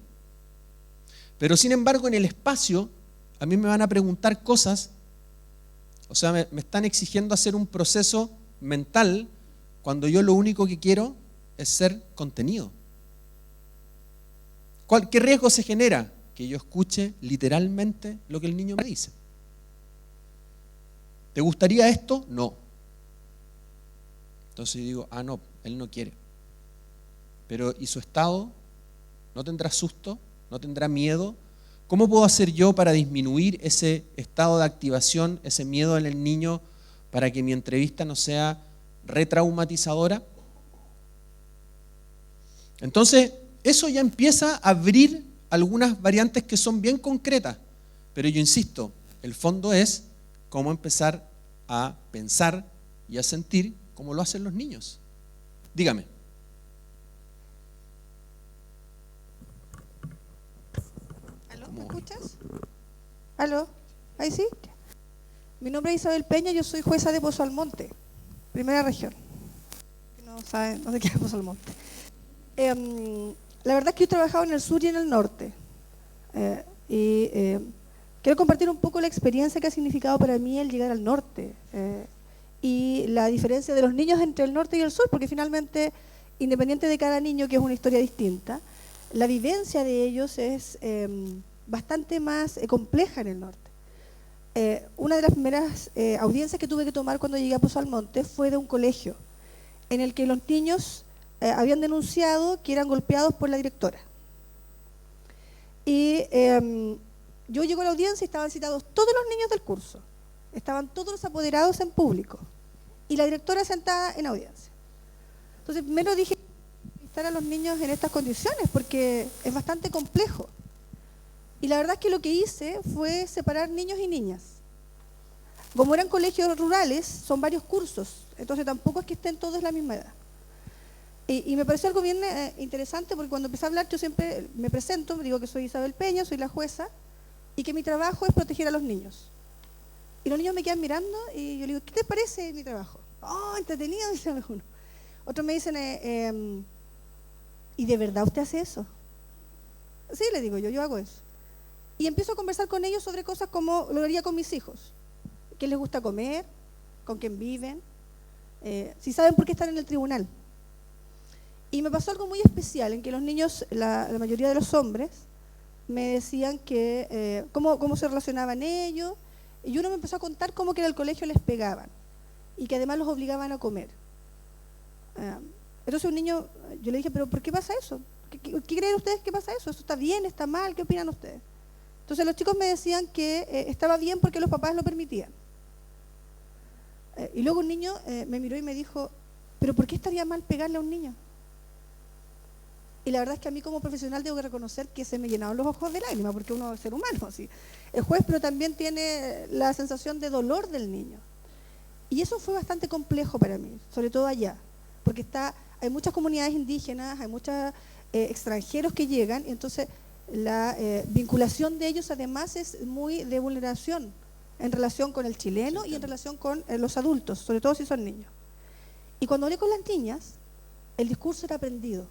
Pero sin embargo, en el espacio, a mí me van a preguntar cosas, o sea, me están exigiendo hacer un proceso mental cuando yo lo único que quiero es ser contenido. ¿Qué riesgo se genera? Que yo escuche literalmente lo que el niño me dice. ¿Te gustaría esto? No. Entonces digo, no, él no quiere. Pero ¿y su estado? ¿No tendrá susto? ¿No tendrá miedo? ¿Cómo puedo hacer yo para disminuir ese estado de activación, ese miedo en el niño, para que mi entrevista no sea retraumatizadora? Entonces, eso ya empieza a abrir algunas variantes que son bien concretas. Pero yo insisto, el fondo es cómo empezar a pensar y a sentir como lo hacen los niños. Dígame. ¿Me escuchas? ¿Aló? ¿Ahí sí? Mi nombre es Isabel Peña, yo soy jueza de Pozo Almonte, primera región. No saben dónde queda Pozo Almonte. La verdad es que yo he trabajado en el sur y en el norte. Quiero compartir un poco la experiencia que ha significado para mí el llegar al norte y la diferencia de los niños entre el norte y el sur, porque finalmente, independiente de cada niño, que es una historia distinta, la vivencia de ellos es bastante más compleja en el norte. una de las primeras audiencias que tuve que tomar cuando llegué a Pozo Almonte fue de un colegio en el que los niños habían denunciado que eran golpeados por la directora. Y yo llego a la audiencia y estaban citados todos los niños del curso, estaban todos los apoderados en público y la directora sentada en audiencia. Entonces primero dije, estar a los niños en estas condiciones porque es bastante complejo. Y la verdad es que lo que hice fue separar niños y niñas. Como eran colegios rurales, son varios cursos, entonces tampoco es que estén todos en la misma edad. Y me pareció algo bien interesante porque cuando empecé a hablar yo siempre me presento, me digo que soy Isabel Peña, soy la jueza, y que mi trabajo es proteger a los niños. Y los niños me quedan mirando y yo le digo, ¿qué te parece mi trabajo? Oh, entretenido, dice uno. Otros me dicen, ¿y de verdad usted hace eso? Sí, le digo yo hago eso. Y empiezo a conversar con ellos sobre cosas como lo haría con mis hijos. ¿Qué les gusta comer? ¿Con quién viven? Si saben por qué están en el tribunal. Y me pasó algo muy especial, en que los niños, la mayoría de los hombres, me decían que cómo se relacionaban ellos, y uno me empezó a contar cómo que en el colegio les pegaban, y que además los obligaban a comer. Entonces un niño, yo le dije, ¿pero por qué pasa eso? ¿Qué creen ustedes que pasa eso? ¿Eso está bien? ¿Está mal? ¿Qué opinan ustedes? Entonces los chicos me decían que estaba bien porque los papás lo permitían. Y luego un niño me miró y me dijo, ¿pero por qué estaría mal pegarle a un niño? Y la verdad es que a mí como profesional tengo que reconocer que se me llenaron los ojos de lágrimas, porque uno es ser humano, así. Es juez, pero también tiene la sensación de dolor del niño. Y eso fue bastante complejo para mí, sobre todo allá, porque hay muchas comunidades indígenas, hay muchos extranjeros que llegan, y entonces la vinculación de ellos además es muy de vulneración en relación con el chileno y en relación con los adultos, sobre todo si son niños. Y cuando hablé con las niñas, el discurso era aprendido.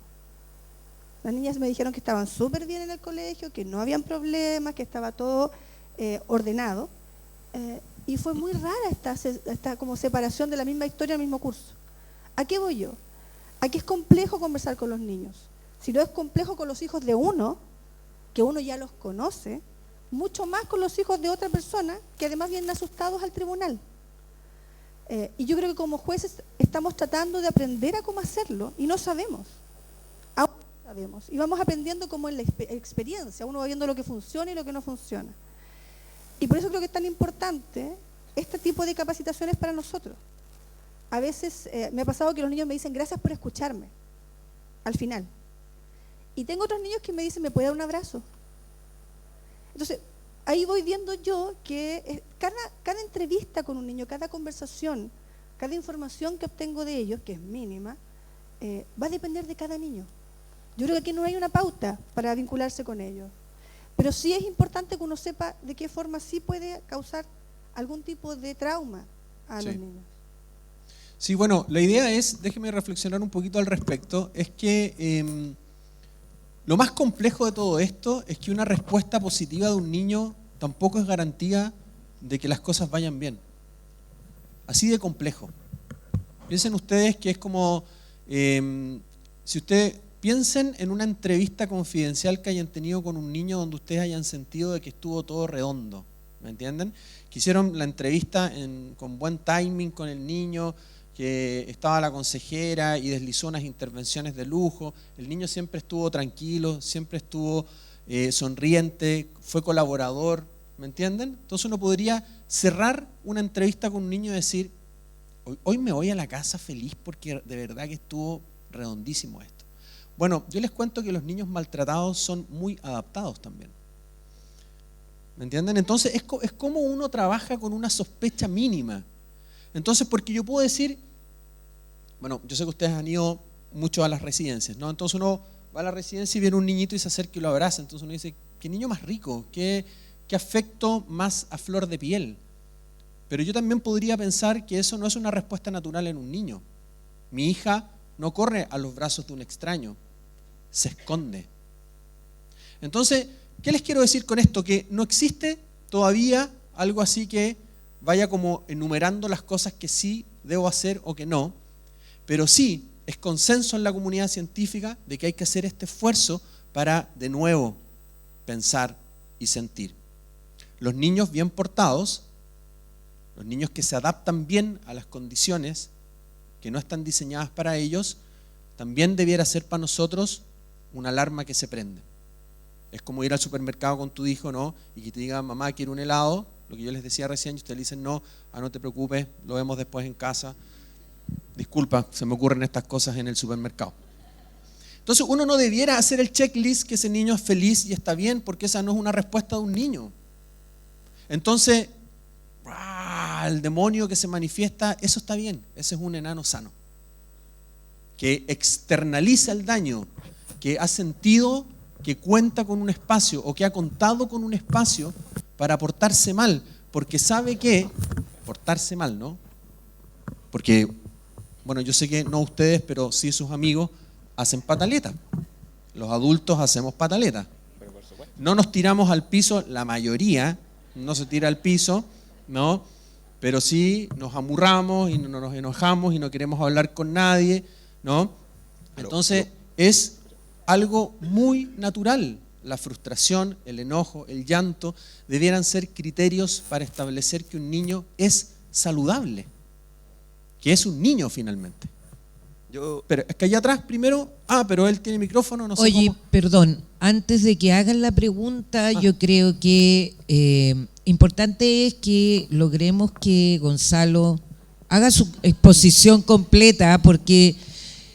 Las niñas me dijeron que estaban súper bien en el colegio, que no habían problemas, que estaba todo ordenado. Y fue muy rara esta como separación de la misma historia en el mismo curso. ¿A qué voy yo? A que es complejo conversar con los niños. Si no es complejo con los hijos de uno, que uno ya los conoce, mucho más con los hijos de otra persona, que además vienen asustados al tribunal. Y yo creo que como jueces estamos tratando de aprender a cómo hacerlo y no sabemos. Aún no sabemos. Y vamos aprendiendo como en la experiencia, uno va viendo lo que funciona y lo que no funciona. Y por eso creo que es tan importante este tipo de capacitaciones para nosotros. A veces me ha pasado que los niños me dicen gracias por escucharme, al final. Y tengo otros niños que me dicen, ¿me puede dar un abrazo? Entonces, ahí voy viendo yo que cada entrevista con un niño, cada conversación, cada información que obtengo de ellos, que es mínima, va a depender de cada niño. Yo creo que aquí no hay una pauta para vincularse con ellos. Pero sí es importante que uno sepa de qué forma sí puede causar algún tipo de trauma a los niños. Sí, bueno, la idea es, déjeme reflexionar un poquito al respecto, es que lo más complejo de todo esto es que una respuesta positiva de un niño tampoco es garantía de que las cosas vayan bien. Así de complejo. Piensen ustedes que es como, si ustedes piensen en una entrevista confidencial que hayan tenido con un niño donde ustedes hayan sentido de que estuvo todo redondo, ¿me entienden? Que hicieron la entrevista con buen timing con el niño, que estaba la consejera y deslizó unas intervenciones de lujo, el niño siempre estuvo tranquilo, siempre estuvo sonriente, fue colaborador, ¿me entienden? Entonces uno podría cerrar una entrevista con un niño y decir, hoy me voy a la casa feliz porque de verdad que estuvo redondísimo esto. Bueno, yo les cuento que los niños maltratados son muy adaptados también. ¿Me entienden? Entonces es como uno trabaja con una sospecha mínima. Entonces, porque yo puedo decir, bueno, yo sé que ustedes han ido mucho a las residencias, ¿no? Entonces uno va a la residencia y viene un niñito y se acerca y lo abraza. Entonces uno dice, qué niño más rico, qué afecto más a flor de piel. Pero yo también podría pensar que eso no es una respuesta natural en un niño. Mi hija no corre a los brazos de un extraño, se esconde. Entonces, ¿qué les quiero decir con esto? Que no existe todavía algo así que vaya como enumerando las cosas que sí debo hacer o que no, pero sí es consenso en la comunidad científica de que hay que hacer este esfuerzo para de nuevo pensar y sentir. Los niños bien portados Los niños que se adaptan bien a las condiciones que no están diseñadas para ellos, también debiera ser para nosotros una alarma que se prende. Es como ir al supermercado con tu hijo, ¿no? Y que te diga, mamá, quiero un helado, lo que yo les decía recién, y ustedes le dicen, no, no te preocupes, lo vemos después en casa. Disculpa, se me ocurren estas cosas en el supermercado. Entonces uno no debiera hacer el checklist que ese niño es feliz y está bien, porque esa no es una respuesta de un niño. Entonces, el demonio que se manifiesta, eso está bien, ese es un enano sano, que externaliza el daño, que ha sentido que cuenta con un espacio o que ha contado con un espacio para portarse mal, porque sabe que portarse mal, ¿no? Porque, bueno, yo sé que no ustedes, pero sí sus amigos hacen pataleta. Los adultos hacemos pataleta. No nos tiramos al piso, la mayoría no se tira al piso, ¿no? Pero sí nos amurramos y nos enojamos y no queremos hablar con nadie, ¿no? Entonces es algo muy natural. La frustración, el enojo, el llanto debieran ser criterios para establecer que un niño es saludable, que es un niño finalmente. Pero es que allá atrás primero, pero él tiene micrófono, no sé. Oye, cómo. perdón, antes de que hagan la pregunta, yo creo que importante es que logremos que Gonzalo haga su exposición completa, porque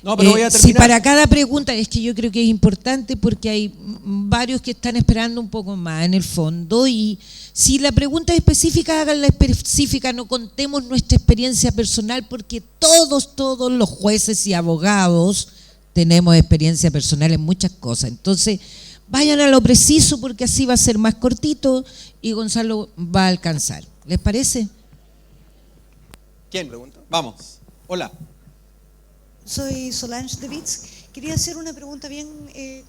No, pero voy a si terminar. para cada pregunta, es que yo creo que es importante porque hay varios que están esperando un poco más en el fondo, y si la pregunta es específica, háganla específica, no contemos nuestra experiencia personal, porque todos los jueces y abogados tenemos experiencia personal en muchas cosas. Entonces, vayan a lo preciso, porque así va a ser más cortito y Gonzalo va a alcanzar. ¿Les parece? ¿Quién pregunta? Vamos. Hola. Soy Solange de Vitz. Quería hacer una pregunta bien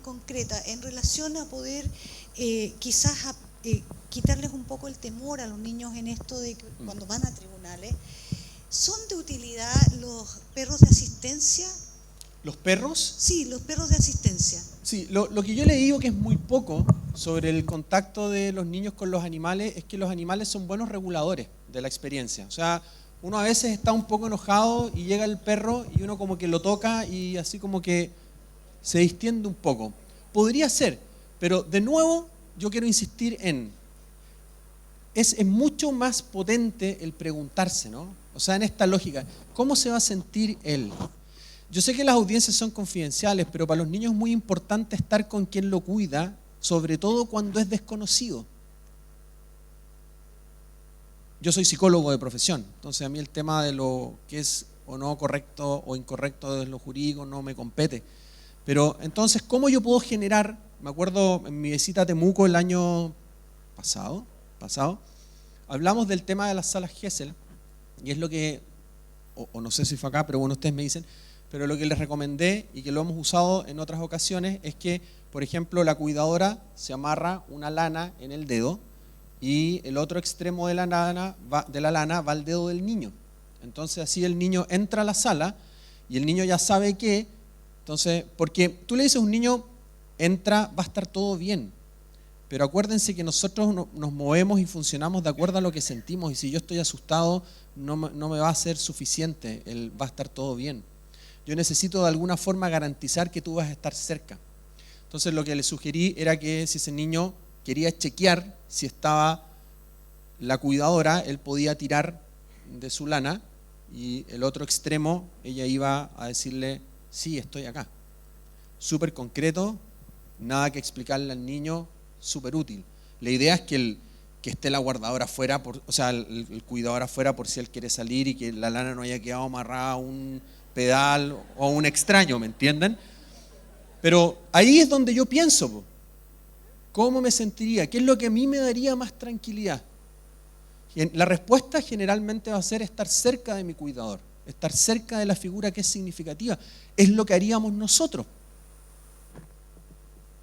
concreta en relación a poder quizás quitarles un poco el temor a los niños en esto de que cuando van a tribunales. ¿Son de utilidad los perros de asistencia? ¿Los perros? Sí, los perros de asistencia. Sí, lo que yo le digo que es muy poco sobre el contacto de los niños con los animales es que los animales son buenos reguladores de la experiencia. O sea, uno a veces está un poco enojado y llega el perro y uno como que lo toca y así como que se distiende un poco. Podría ser, pero de nuevo yo quiero insistir es mucho más potente el preguntarse, ¿no? O sea, en esta lógica, ¿cómo se va a sentir él? Yo sé que las audiencias son confidenciales, pero para los niños es muy importante estar con quien lo cuida, sobre todo cuando es desconocido. Yo soy psicólogo de profesión, entonces a mí el tema de lo que es o no correcto o incorrecto de lo jurídico no me compete. Pero entonces, ¿cómo yo puedo generar? Me acuerdo en mi visita a Temuco el año pasado, hablamos del tema de las salas Gesell, y es lo que, o no sé si fue acá, pero bueno, ustedes me dicen, pero lo que les recomendé y que lo hemos usado en otras ocasiones es que, por ejemplo, la cuidadora se amarra una lana en el dedo y el otro extremo de la lana va al dedo del niño. Entonces así el niño entra a la sala y el niño ya sabe que, entonces, porque tú le dices a un niño, entra, va a estar todo bien, pero acuérdense que nosotros nos movemos y funcionamos de acuerdo a lo que sentimos, y si yo estoy asustado no me va a ser suficiente, va a estar todo bien. Yo necesito de alguna forma garantizar que tú vas a estar cerca. Entonces lo que le sugerí era que si ese niño quería chequear si estaba la cuidadora, él podía tirar de su lana y el otro extremo, ella iba a decirle, sí, estoy acá. Súper concreto, nada que explicarle al niño, súper útil. La idea es que esté la guardadora afuera, el cuidador afuera por si él quiere salir y que la lana no haya quedado amarrada a un pedal o a un extraño, ¿me entienden? Pero ahí es donde yo pienso, ¿cómo me sentiría? ¿Qué es lo que a mí me daría más tranquilidad? La respuesta generalmente va a ser estar cerca de mi cuidador, estar cerca de la figura que es significativa. Es lo que haríamos nosotros.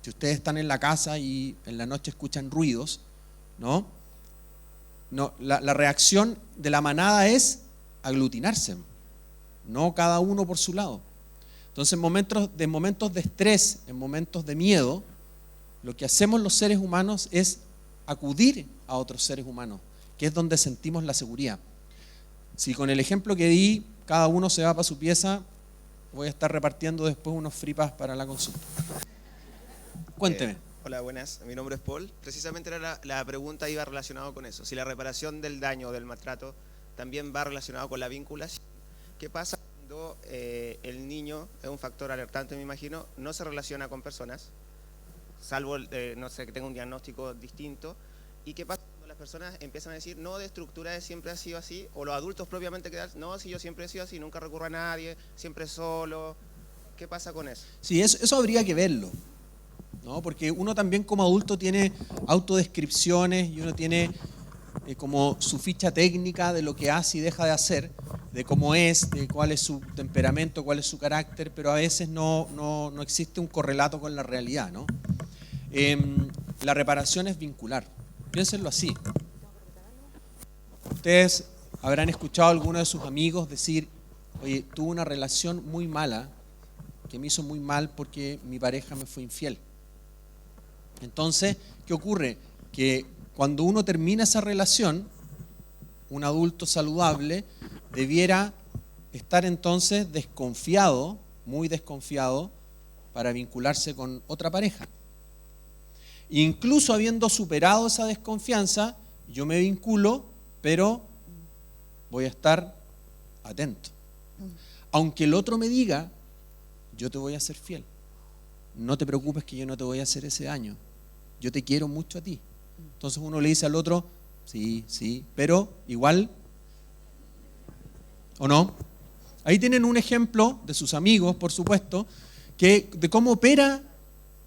Si ustedes están en la casa y en la noche escuchan ruidos, ¿no? La reacción de la manada es aglutinarse, no cada uno por su lado. Entonces, en momentos de estrés, en momentos de miedo, lo que hacemos los seres humanos es acudir a otros seres humanos, que es donde sentimos la seguridad. Si con el ejemplo que di, cada uno se va para su pieza, voy a estar repartiendo después unos fripas para la consulta. Cuénteme. Hola, buenas. Mi nombre es Paul. Precisamente la pregunta iba relacionada con eso. Si la reparación del daño o del maltrato también va relacionado con la vinculación. ¿Qué pasa cuando el niño, es un factor alertante me imagino, no se relaciona con personas, salvo, no sé, que tenga un diagnóstico distinto? ¿Y qué pasa cuando las personas empiezan a decir, no, de estructura siempre ha sido así? O los adultos propiamente que dan, no, si yo siempre he sido así, nunca recurro a nadie, siempre solo. ¿Qué pasa con eso? Sí, eso habría que verlo, ¿no? Porque uno también como adulto tiene autodescripciones y uno tiene como su ficha técnica de lo que hace y deja de hacer, de cómo es, de cuál es su temperamento, cuál es su carácter, pero a veces no existe un correlato con la realidad, ¿no? La reparación es vincular. Piénsenlo así. Ustedes habrán escuchado a alguno de sus amigos decir, oye, tuve una relación muy mala, que me hizo muy mal porque mi pareja me fue infiel. Entonces, ¿qué ocurre? Que cuando uno termina esa relación, un adulto saludable debiera estar entonces desconfiado, muy desconfiado, para vincularse con otra pareja. Incluso habiendo superado esa desconfianza, yo me vinculo, pero voy a estar atento. Aunque el otro me diga, yo te voy a ser fiel. No te preocupes que yo no te voy a hacer ese daño. Yo te quiero mucho a ti. Entonces uno le dice al otro, sí, pero igual, ¿o no? Ahí tienen un ejemplo de sus amigos, por supuesto, de cómo opera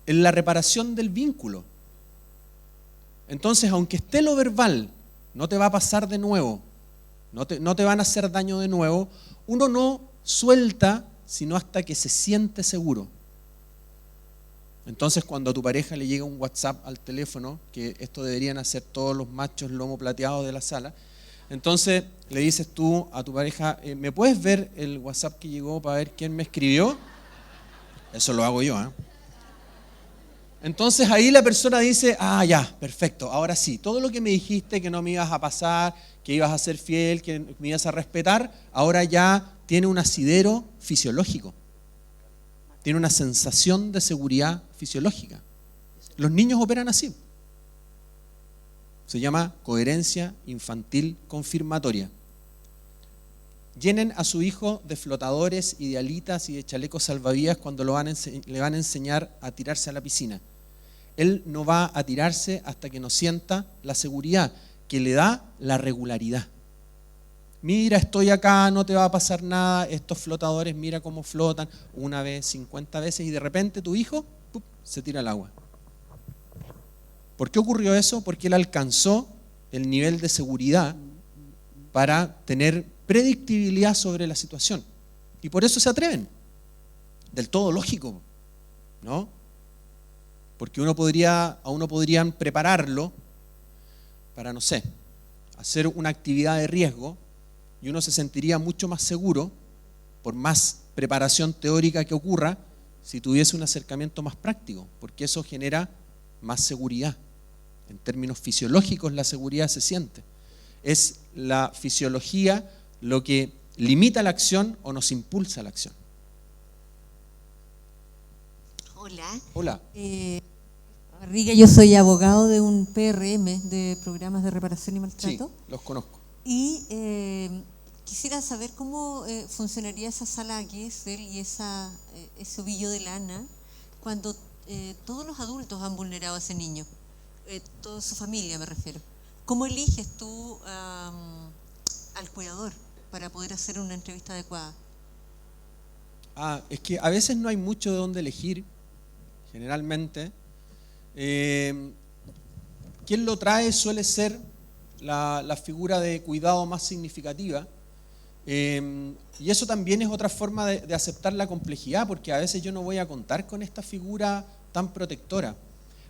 en la reparación del vínculo. Entonces, aunque esté lo verbal, no te va a pasar de nuevo, no te van a hacer daño de nuevo, uno no suelta sino hasta que se siente seguro. Entonces, cuando a tu pareja le llega un WhatsApp al teléfono, que esto deberían hacer todos los machos lomo plateado de la sala, entonces le dices tú a tu pareja, ¿me puedes ver el WhatsApp que llegó para ver quién me escribió? Eso lo hago yo, ¿eh? Entonces ahí la persona dice, ya, perfecto, ahora sí, todo lo que me dijiste que no me ibas a pasar, que ibas a ser fiel, que me ibas a respetar, ahora ya tiene un asidero fisiológico, tiene una sensación de seguridad fisiológica. Los niños operan así. Se llama coherencia infantil confirmatoria. Llenen a su hijo de flotadores y de alitas y de chalecos salvavidas cuando le van a enseñar a tirarse a la piscina. Él no va a tirarse hasta que no sienta la seguridad que le da la regularidad. Mira, estoy acá, no te va a pasar nada, estos flotadores, mira cómo flotan, una vez, 50 veces, y de repente tu hijo se tira al agua. ¿Por qué ocurrió eso? Porque él alcanzó el nivel de seguridad para tener predictibilidad sobre la situación. Y por eso se atreven. Del todo lógico, ¿no? Porque a uno podrían prepararlo para, no sé, hacer una actividad de riesgo y uno se sentiría mucho más seguro, por más preparación teórica que ocurra, si tuviese un acercamiento más práctico, porque eso genera más seguridad. En términos fisiológicos, la seguridad se siente. Es la fisiología lo que limita la acción o nos impulsa la acción. Hola. Hola. Barriga, yo soy abogado de un PRM, de Programas de Reparación y Maltrato. Sí, los conozco. Y quisiera saber cómo funcionaría esa sala Gesell y ese ovillo de lana cuando todos los adultos han vulnerado a ese niño, toda su familia me refiero. ¿Cómo eliges tú al cuidador para poder hacer una entrevista adecuada? Es que a veces no hay mucho de dónde elegir, generalmente. Quien lo trae suele ser la figura de cuidado más significativa, y eso también es otra forma de aceptar la complejidad, porque a veces yo no voy a contar con esta figura tan protectora.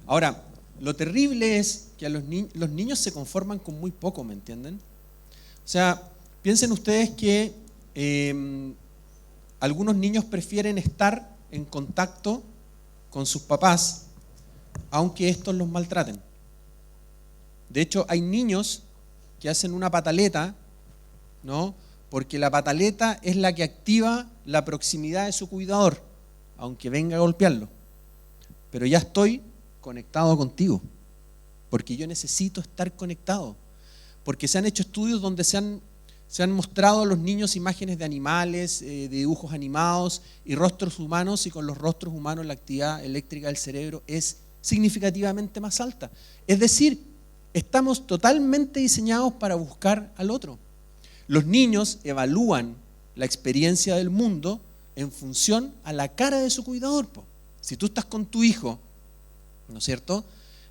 Ahora, lo terrible es que los niños se conforman con muy poco, ¿me entienden? O sea, piensen ustedes que algunos niños prefieren estar en contacto con sus papás aunque estos los maltraten. De hecho, hay niños que hacen una pataleta, ¿no?, porque la pataleta es la que activa la proximidad de su cuidador, aunque venga a golpearlo. Pero ya estoy conectado contigo, porque yo necesito estar conectado, porque se han hecho estudios donde se han mostrado a los niños imágenes de animales, de dibujos animados y rostros humanos, y con los rostros humanos la actividad eléctrica del cerebro es significativamente más alta. Es decir, estamos totalmente diseñados para buscar al otro. Los niños evalúan la experiencia del mundo en función a la cara de su cuidador. Si tú estás con tu hijo, ¿no es cierto?,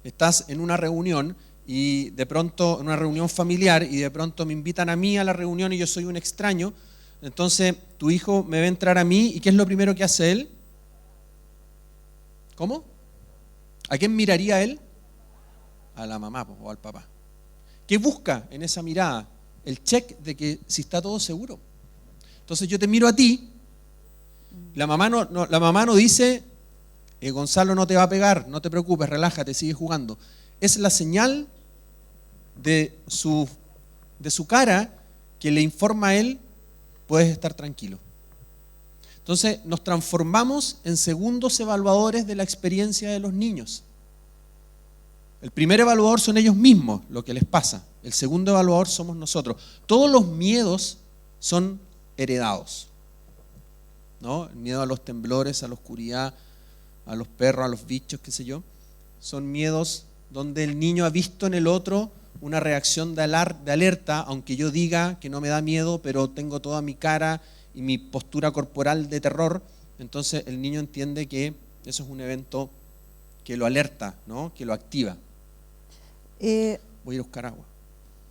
estás en una reunión y de pronto, en una reunión familiar, y de pronto me invitan a mí a la reunión y yo soy un extraño, entonces tu hijo me ve entrar a mí y ¿qué es lo primero que hace él? ¿Cómo? ¿A quién miraría él? A la mamá o al papá. ¿Qué busca en esa mirada? El check de que si está todo seguro. Entonces yo te miro a ti, la mamá no dice, Gonzalo no te va a pegar, no te preocupes, relájate, sigue jugando. Es la señal de su cara que le informa a él, puedes estar tranquilo. Entonces nos transformamos en segundos evaluadores de la experiencia de los niños. El primer evaluador son ellos mismos, lo que les pasa. El segundo evaluador somos nosotros. Todos los miedos son heredados, ¿no? El miedo a los temblores, a la oscuridad, a los perros, a los bichos, qué sé yo. Son miedos donde el niño ha visto en el otro una reacción de alerta, aunque yo diga que no me da miedo, pero tengo toda mi cara y mi postura corporal de terror. Entonces el niño entiende que eso es un evento que lo alerta, ¿no?, que lo activa. Voy a ir a buscar agua.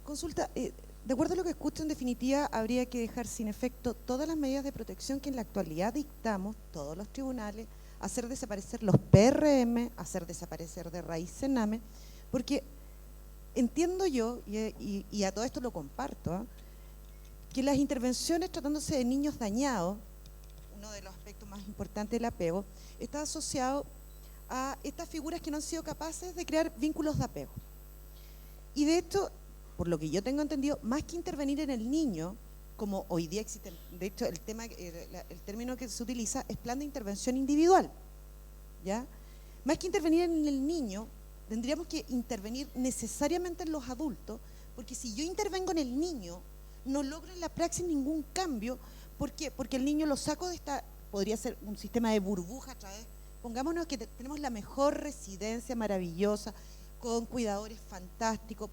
Consulta, de acuerdo a lo que escucho, en definitiva, habría que dejar sin efecto todas las medidas de protección que en la actualidad dictamos, todos los tribunales, hacer desaparecer los PRM, hacer desaparecer de raíz Sename, porque entiendo yo, y a todo esto lo comparto, que las intervenciones tratándose de niños dañados, uno de los aspectos más importantes del apego, está asociado a estas figuras que no han sido capaces de crear vínculos de apego. Y de hecho, por lo que yo tengo entendido, más que intervenir en el niño, como hoy día existe, de hecho el término que se utiliza es plan de intervención individual, ¿ya? Más que intervenir en el niño, tendríamos que intervenir necesariamente en los adultos, porque si yo intervengo en el niño, no logro en la praxis ningún cambio. ¿Por qué? Porque el niño lo saco de esta, podría ser un sistema de burbuja a través, pongámonos que tenemos la mejor residencia maravillosa, con cuidadores fantásticos,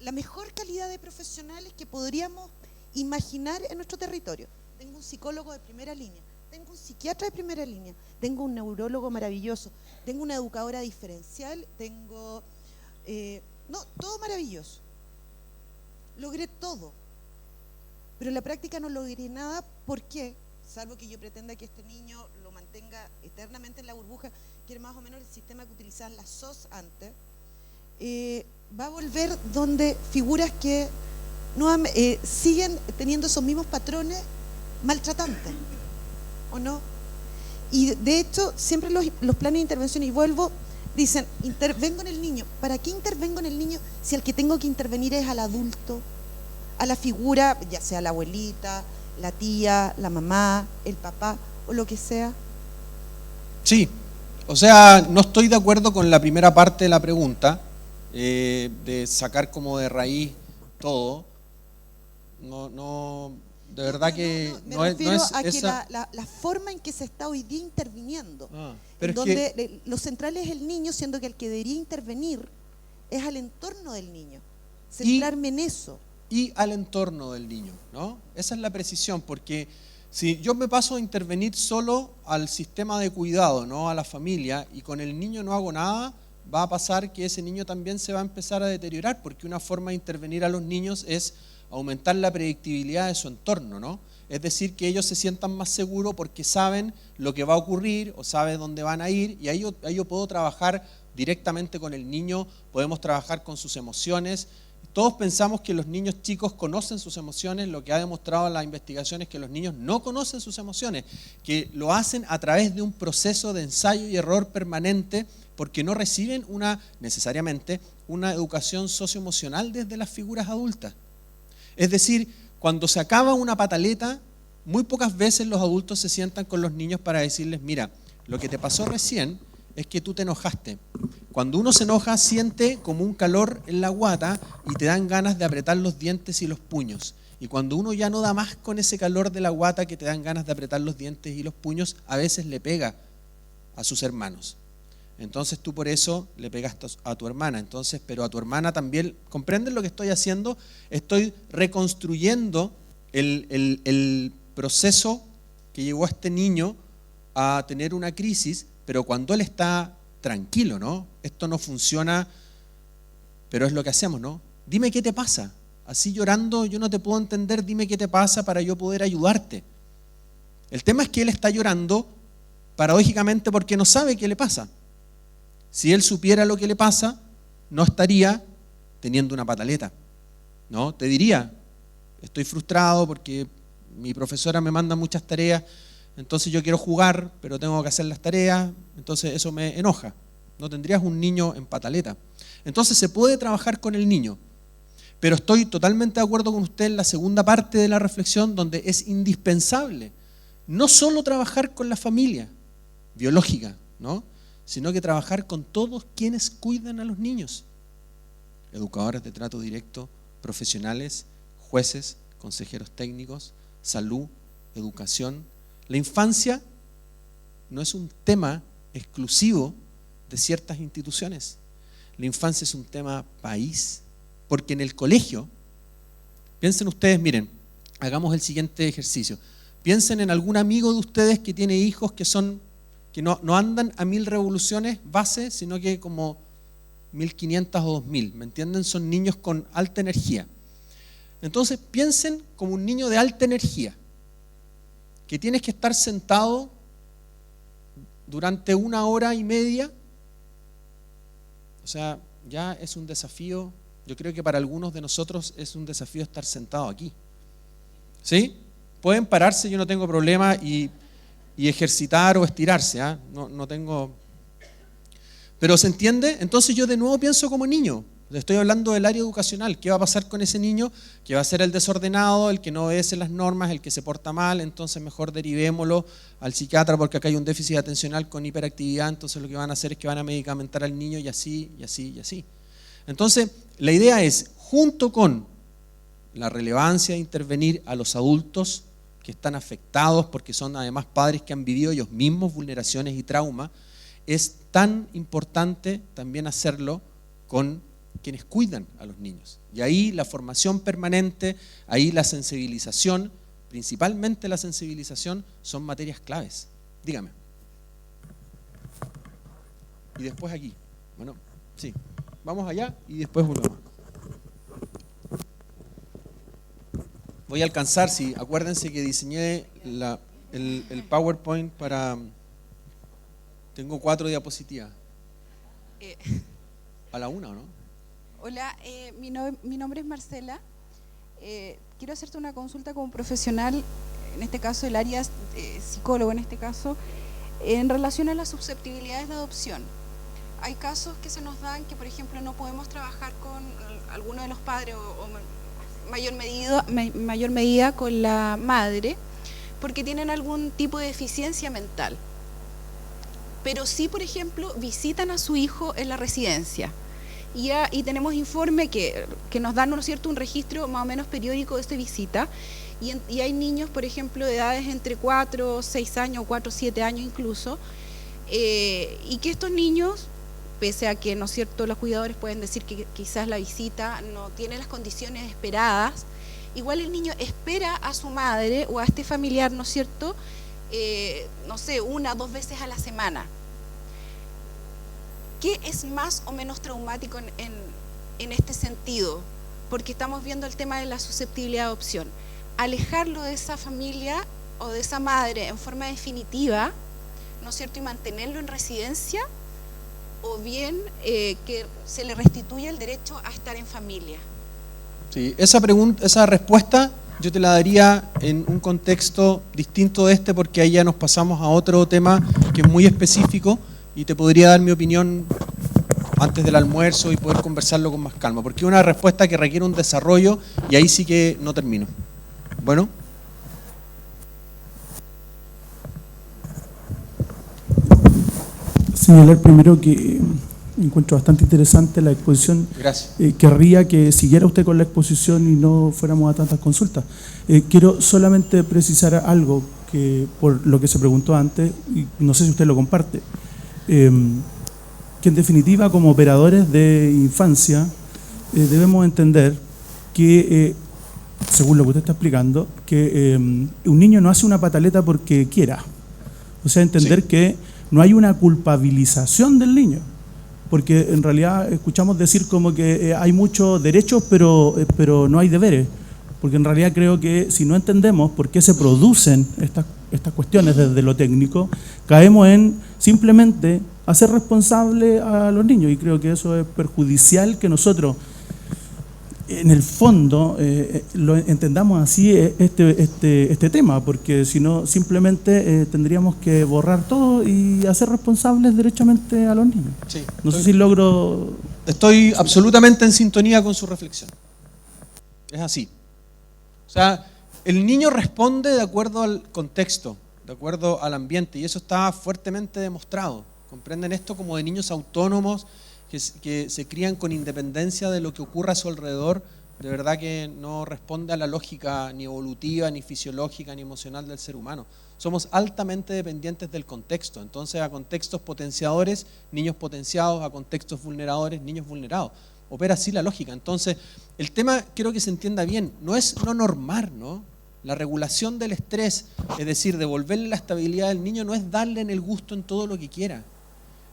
la mejor calidad de profesionales que podríamos imaginar en nuestro territorio. Tengo un psicólogo de primera línea, tengo un psiquiatra de primera línea, tengo un neurólogo maravilloso, tengo una educadora diferencial, tengo... todo maravilloso. Logré todo, pero en la práctica no logré nada. ¿Por qué? Salvo que yo pretenda que este niño lo mantenga eternamente en la burbuja, que era más o menos el sistema que utilizaban las SOS antes, va a volver donde figuras que siguen teniendo esos mismos patrones maltratantes, ¿o no? Y de hecho, siempre los planes de intervención, y vuelvo, dicen, intervengo en el niño. ¿Para qué intervengo en el niño si el que tengo que intervenir es al adulto, a la figura, ya sea la abuelita, la tía, la mamá, el papá o lo que sea? Sí, o sea, no estoy de acuerdo con la primera parte de la pregunta, de sacar como de raíz todo. No, de verdad que me no es a que esa... la forma en que se está hoy día interviniendo, pero es donde que... lo central es el niño, siendo que el que debería intervenir es al entorno del niño, centrarme en eso. Y al entorno del niño, ¿no? Esa es la precisión, porque si yo me paso a intervenir solo al sistema de cuidado, ¿no?, a la familia, y con el niño no hago nada, va a pasar que ese niño también se va a empezar a deteriorar, porque una forma de intervenir a los niños es aumentar la predictibilidad de su entorno, ¿no? Es decir, que ellos se sientan más seguros porque saben lo que va a ocurrir o saben dónde van a ir, y ahí yo puedo trabajar directamente con el niño, podemos trabajar con sus emociones. Todos pensamos que los niños chicos conocen sus emociones. Lo que ha demostrado la investigación es que los niños no conocen sus emociones, que lo hacen a través de un proceso de ensayo y error permanente, porque no reciben necesariamente una educación socioemocional desde las figuras adultas. Es decir, cuando se acaba una pataleta, muy pocas veces los adultos se sientan con los niños para decirles, mira, lo que te pasó recién es que tú te enojaste. Cuando uno se enoja, siente como un calor en la guata y te dan ganas de apretar los dientes y los puños. Y cuando uno ya no da más con ese calor de la guata que te dan ganas de apretar los dientes y los puños, a veces le pega a sus hermanos. Entonces tú por eso le pegaste a tu hermana. Entonces, pero a tu hermana también, ¿comprenden lo que estoy haciendo? Estoy reconstruyendo el proceso que llevó a este niño a tener una crisis, pero cuando él está tranquilo, ¿no? Esto no funciona, pero es lo que hacemos, ¿no? Dime qué te pasa. Así llorando yo no te puedo entender, dime qué te pasa para yo poder ayudarte. El tema es que él está llorando paradójicamente porque no sabe qué le pasa. Si él supiera lo que le pasa, no estaría teniendo una pataleta, ¿no? Te diría, estoy frustrado porque mi profesora me manda muchas tareas, entonces yo quiero jugar, pero tengo que hacer las tareas, entonces eso me enoja. No tendrías un niño en pataleta. Entonces se puede trabajar con el niño, pero estoy totalmente de acuerdo con usted en la segunda parte de la reflexión, donde es indispensable no solo trabajar con la familia biológica, ¿no?, sino que trabajar con todos quienes cuidan a los niños. Educadores de trato directo, profesionales, jueces, consejeros técnicos, salud, educación. La infancia no es un tema exclusivo de ciertas instituciones. La infancia es un tema país, porque en el colegio, piensen ustedes, miren, hagamos el siguiente ejercicio. Piensen en algún amigo de ustedes que tiene hijos que no andan a 1000 revoluciones base, sino que como 1500 o 2000, ¿me entienden? Son niños con alta energía. Entonces piensen como un niño de alta energía, que tienes que estar sentado durante 1 hora y media. O sea, ya es un desafío. Yo creo que para algunos de nosotros es un desafío estar sentado aquí. ¿Sí? Pueden pararse, yo no tengo problema, y ejercitar o estirarse, ¿eh? No tengo... Pero ¿se entiende? Entonces yo de nuevo pienso como niño. Estoy hablando del área educacional. ¿Qué va a pasar con ese niño? Que va a ser el desordenado, el que no obedece las normas, el que se porta mal, entonces mejor derivémoslo al psiquiatra porque acá hay un déficit atencional con hiperactividad, entonces lo que van a hacer es que van a medicamentar al niño y así, y así, y así. Entonces, la idea es, junto con la relevancia de intervenir a los adultos que están afectados porque son además padres que han vivido ellos mismos vulneraciones y traumas, es tan importante también hacerlo con quienes cuidan a los niños. Y ahí la formación permanente, ahí la sensibilización, principalmente la sensibilización, son materias claves. Dígame. Y después aquí. Bueno, sí. Vamos allá y después volvemos. Voy a alcanzar, sí, acuérdense que diseñé el PowerPoint para... Tengo 4 diapositivas. A la 1, ¿no? Hola, mi nombre es Marcela. Quiero hacerte una consulta como profesional, en este caso el área psicólogo en este caso, en relación a las susceptibilidades de adopción. Hay casos que se nos dan que, por ejemplo, no podemos trabajar con alguno de los padres o mayor medida con la madre porque tienen algún tipo de deficiencia mental. Pero sí, por ejemplo, visitan a su hijo en la residencia. Y tenemos informe que nos dan, ¿no es cierto?, un registro más o menos periódico de esta visita. Y hay niños, por ejemplo, de edades entre 4, 6 años, 4, 7 años incluso, y que estos niños, pese a que, ¿no es cierto?, los cuidadores pueden decir que quizás la visita no tiene las condiciones esperadas, igual el niño espera a su madre o a este familiar, ¿no es cierto?, no sé, 1 o 2 veces a la semana. ¿Qué es más o menos traumático en este sentido? Porque estamos viendo el tema de la susceptibilidad de adopción. Alejarlo de esa familia o de esa madre en forma definitiva, ¿no es cierto?, y mantenerlo en residencia, o bien que se le restituya el derecho a estar en familia. Sí, esa respuesta yo te la daría en un contexto distinto de este, porque ahí ya nos pasamos a otro tema que es muy específico y te podría dar mi opinión antes del almuerzo y poder conversarlo con más calma, porque es una respuesta que requiere un desarrollo y ahí sí que no termino. Bueno. Señalar primero que encuentro bastante interesante la exposición. Gracias. Querría que siguiera usted con la exposición y no fuéramos a tantas consultas. Quiero solamente precisar algo que por lo que se preguntó antes, y no sé si usted lo comparte, que en definitiva como operadores de infancia debemos entender que, según lo que usted está explicando, que un niño no hace una pataleta porque quiera. O sea, entender sí, que no hay una culpabilización del niño, porque en realidad escuchamos decir como que hay muchos derechos pero no hay deberes, porque en realidad creo que si no entendemos por qué se producen estas cuestiones desde lo técnico, caemos en simplemente hacer responsable a los niños, y creo que eso es perjudicial que nosotros en el fondo lo entendamos así este tema, porque si no simplemente tendríamos que borrar todo y hacer responsables derechamente a los niños. Sí, no sé si logro... Estoy absolutamente en sintonía con su reflexión. Es así. O sea, el niño responde de acuerdo al contexto, de acuerdo al ambiente, y eso está fuertemente demostrado. Comprenden esto como de niños autónomos que se crían con independencia de lo que ocurra a su alrededor, de verdad que no responde a la lógica ni evolutiva, ni fisiológica, ni emocional del ser humano. Somos altamente dependientes del contexto, entonces a contextos potenciadores, niños potenciados, a contextos vulneradores, niños vulnerados. Opera así la lógica. Entonces, el tema, quiero que se entienda bien, no es no normar, ¿no? La regulación del estrés, es decir, devolverle la estabilidad al niño, no es darle en el gusto en todo lo que quiera.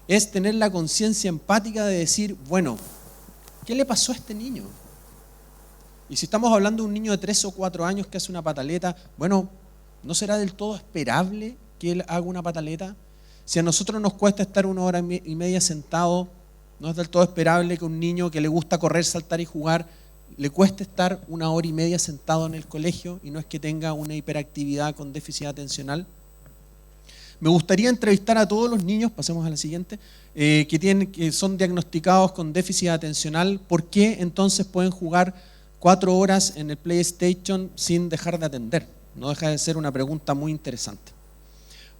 Es tener la conciencia empática de decir, bueno, ¿qué le pasó a este niño? Y si estamos hablando de un niño de 3 o 4 años que hace una pataleta, bueno, ¿no será del todo esperable que él haga una pataleta? Si a nosotros nos cuesta estar 1 hora y media sentado, no es del todo esperable que un niño que le gusta correr, saltar y jugar, le cueste estar 1 hora y media sentado en el colegio, y no es que tenga una hiperactividad con déficit atencional. Me gustaría entrevistar a todos los niños, pasemos a la siguiente, que son diagnosticados con déficit atencional. ¿Por qué entonces pueden jugar 4 horas en el PlayStation sin dejar de atender? No deja de ser una pregunta muy interesante.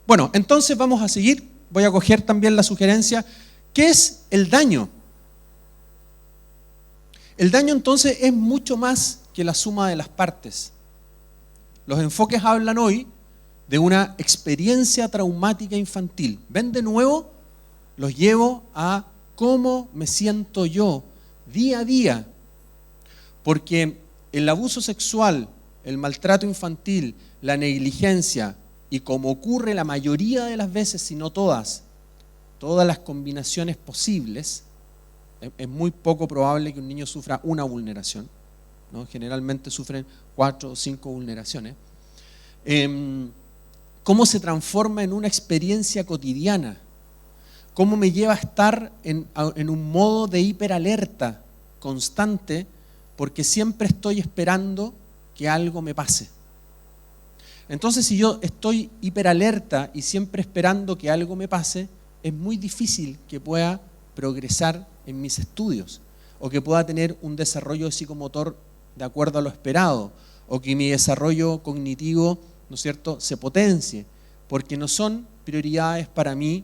Bueno, entonces vamos a seguir. Voy a coger también la sugerencia. ¿Qué es el daño? El daño entonces es mucho más que la suma de las partes. Los enfoques hablan hoy de una experiencia traumática infantil. ¿Ven de nuevo? Los llevo a cómo me siento yo día a día. Porque el abuso sexual, el maltrato infantil, la negligencia, y como ocurre la mayoría de las veces, si no todas las combinaciones posibles, es muy poco probable que un niño sufra una vulneración, ¿no? Generalmente sufren 4 o 5 vulneraciones. Cómo se transforma en una experiencia cotidiana, cómo me lleva a estar en un modo de hiperalerta constante, porque siempre estoy esperando que algo me pase. Entonces, si yo estoy hiperalerta y siempre esperando que algo me pase, es muy difícil que pueda progresar en mis estudios, o que pueda tener un desarrollo psicomotor de acuerdo a lo esperado, o que mi desarrollo cognitivo, ¿no es cierto?, se potencie, porque no son prioridades para mí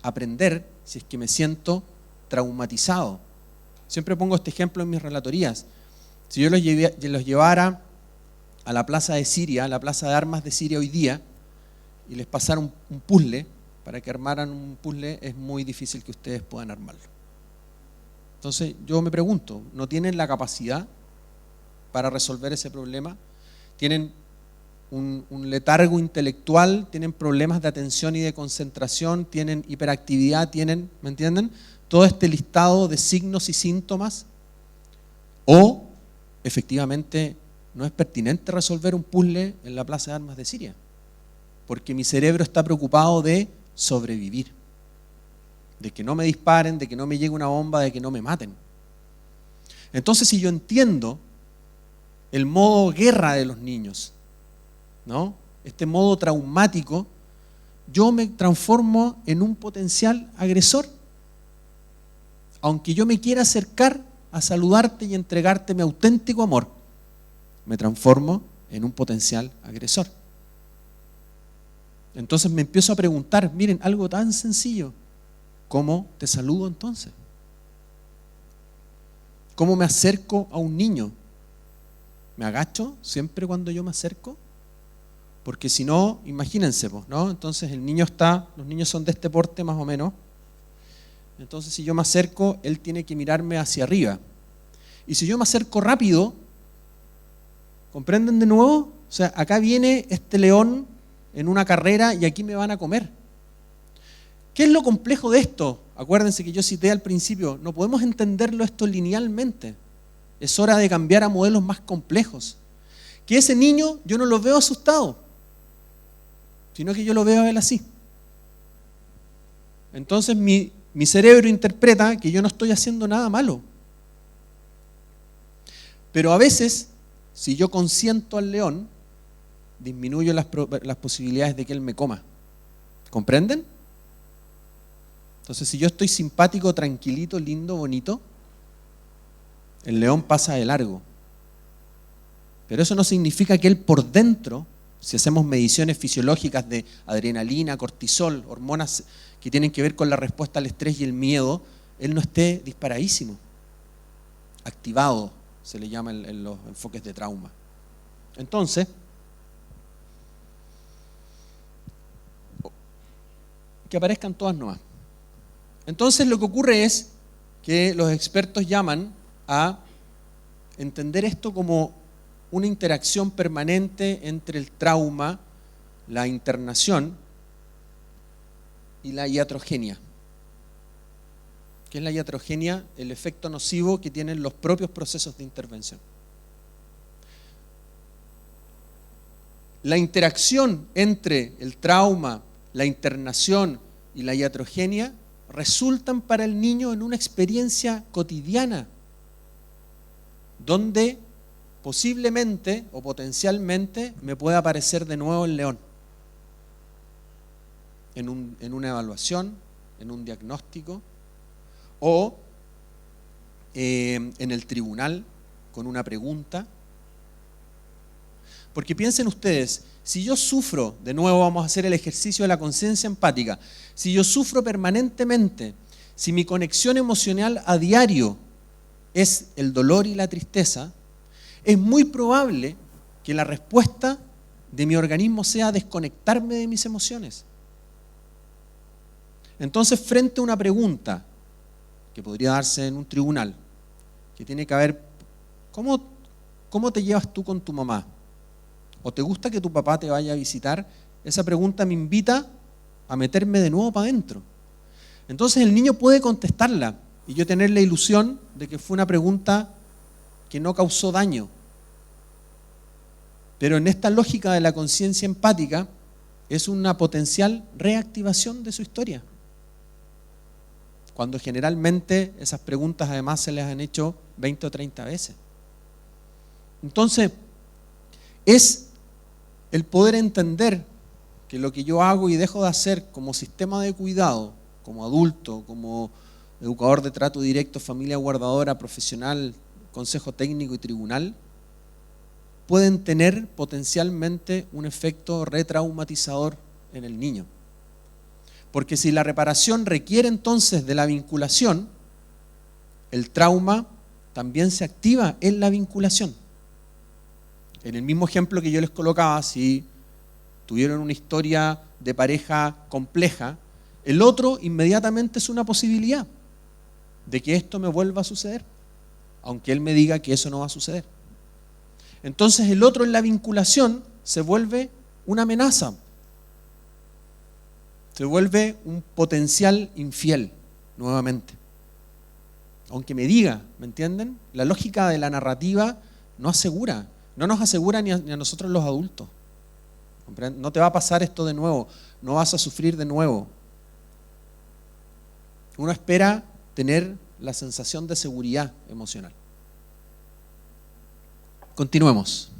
aprender si es que me siento traumatizado. Siempre pongo este ejemplo en mis relatorías. Si yo los llevara a la plaza de Siria, a la plaza de armas de Siria hoy día, y les pasara un puzzle, para que armaran un puzzle, es muy difícil que ustedes puedan armarlo. Entonces yo me pregunto, ¿no tienen la capacidad para resolver ese problema? ¿Tienen un letargo intelectual? ¿Tienen problemas de atención y de concentración? ¿Tienen hiperactividad? ¿Tienen, me entienden? Todo este listado de signos y síntomas. ¿O efectivamente no es pertinente resolver un puzzle en la plaza de armas de Siria? Porque mi cerebro está preocupado de sobrevivir, de que no me disparen, de que no me llegue una bomba, de que no me maten. Entonces, si yo entiendo el modo guerra de los niños, ¿no?, este modo traumático, yo me transformo en un potencial agresor. Aunque yo me quiera acercar a saludarte y entregarte mi auténtico amor, me transformo en un potencial agresor. Entonces me empiezo a preguntar, miren, algo tan sencillo, ¿cómo te saludo entonces? ¿Cómo me acerco a un niño? ¿Me agacho siempre cuando yo me acerco? Porque si no, imagínense, ¿no? Entonces el niño los niños son de este porte más o menos. Entonces si yo me acerco, él tiene que mirarme hacia arriba. Y si yo me acerco rápido, ¿comprenden de nuevo? O sea, acá viene este león en una carrera y aquí me van a comer. ¿Qué es lo complejo de esto? Acuérdense que yo cité al principio, no podemos entenderlo esto linealmente. Es hora de cambiar a modelos más complejos. Que ese niño yo no lo veo asustado, sino que yo lo veo a él así. Entonces mi cerebro interpreta que yo no estoy haciendo nada malo. Pero a veces, si yo consiento al león, disminuyo las posibilidades de que él me coma. ¿Comprenden? Entonces, si yo estoy simpático, tranquilito, lindo, bonito, el león pasa de largo. Pero eso no significa que él por dentro, si hacemos mediciones fisiológicas de adrenalina, cortisol, hormonas que tienen que ver con la respuesta al estrés y el miedo, él no esté disparadísimo, activado, se le llama en los enfoques de trauma. Entonces, que aparezcan todas nomás. Entonces lo que ocurre es que los expertos llaman a entender esto como una interacción permanente entre el trauma, la internación y la iatrogenia. ¿Qué es la iatrogenia? El efecto nocivo que tienen los propios procesos de intervención. La interacción entre el trauma, la internación y la iatrogenia resultan para el niño en una experiencia cotidiana donde posiblemente o potencialmente me pueda aparecer de nuevo el león en una evaluación, en un diagnóstico o en el tribunal con una pregunta. Porque piensen ustedes, si yo sufro, de nuevo vamos a hacer el ejercicio de la conciencia empática, si yo sufro permanentemente, si mi conexión emocional a diario es el dolor y la tristeza, es muy probable que la respuesta de mi organismo sea desconectarme de mis emociones. Entonces, frente a una pregunta que podría darse en un tribunal, que tiene que ver, ¿cómo te llevas tú con tu mamá? ¿O te gusta que tu papá te vaya a visitar? Esa pregunta me invita a meterme de nuevo para adentro. Entonces el niño puede contestarla y yo tener la ilusión de que fue una pregunta que no causó daño. Pero en esta lógica de la conciencia empática es una potencial reactivación de su historia. Cuando generalmente esas preguntas además se les han hecho 20 o 30 veces. Entonces, es el poder entender que lo que yo hago y dejo de hacer como sistema de cuidado, como adulto, como educador de trato directo, familia guardadora, profesional, consejo técnico y tribunal, pueden tener potencialmente un efecto retraumatizador en el niño. Porque si la reparación requiere entonces de la vinculación, el trauma también se activa en la vinculación. En el mismo ejemplo que yo les colocaba, si tuvieron una historia de pareja compleja, el otro inmediatamente es una posibilidad de que esto me vuelva a suceder, aunque él me diga que eso no va a suceder. Entonces el otro en la vinculación se vuelve una amenaza, se vuelve un potencial infiel nuevamente. Aunque me diga, ¿me entienden? La lógica de la narrativa no asegura. No nos asegura ni a nosotros los adultos. No te va a pasar esto de nuevo, no vas a sufrir de nuevo. Uno espera tener la sensación de seguridad emocional. Continuemos.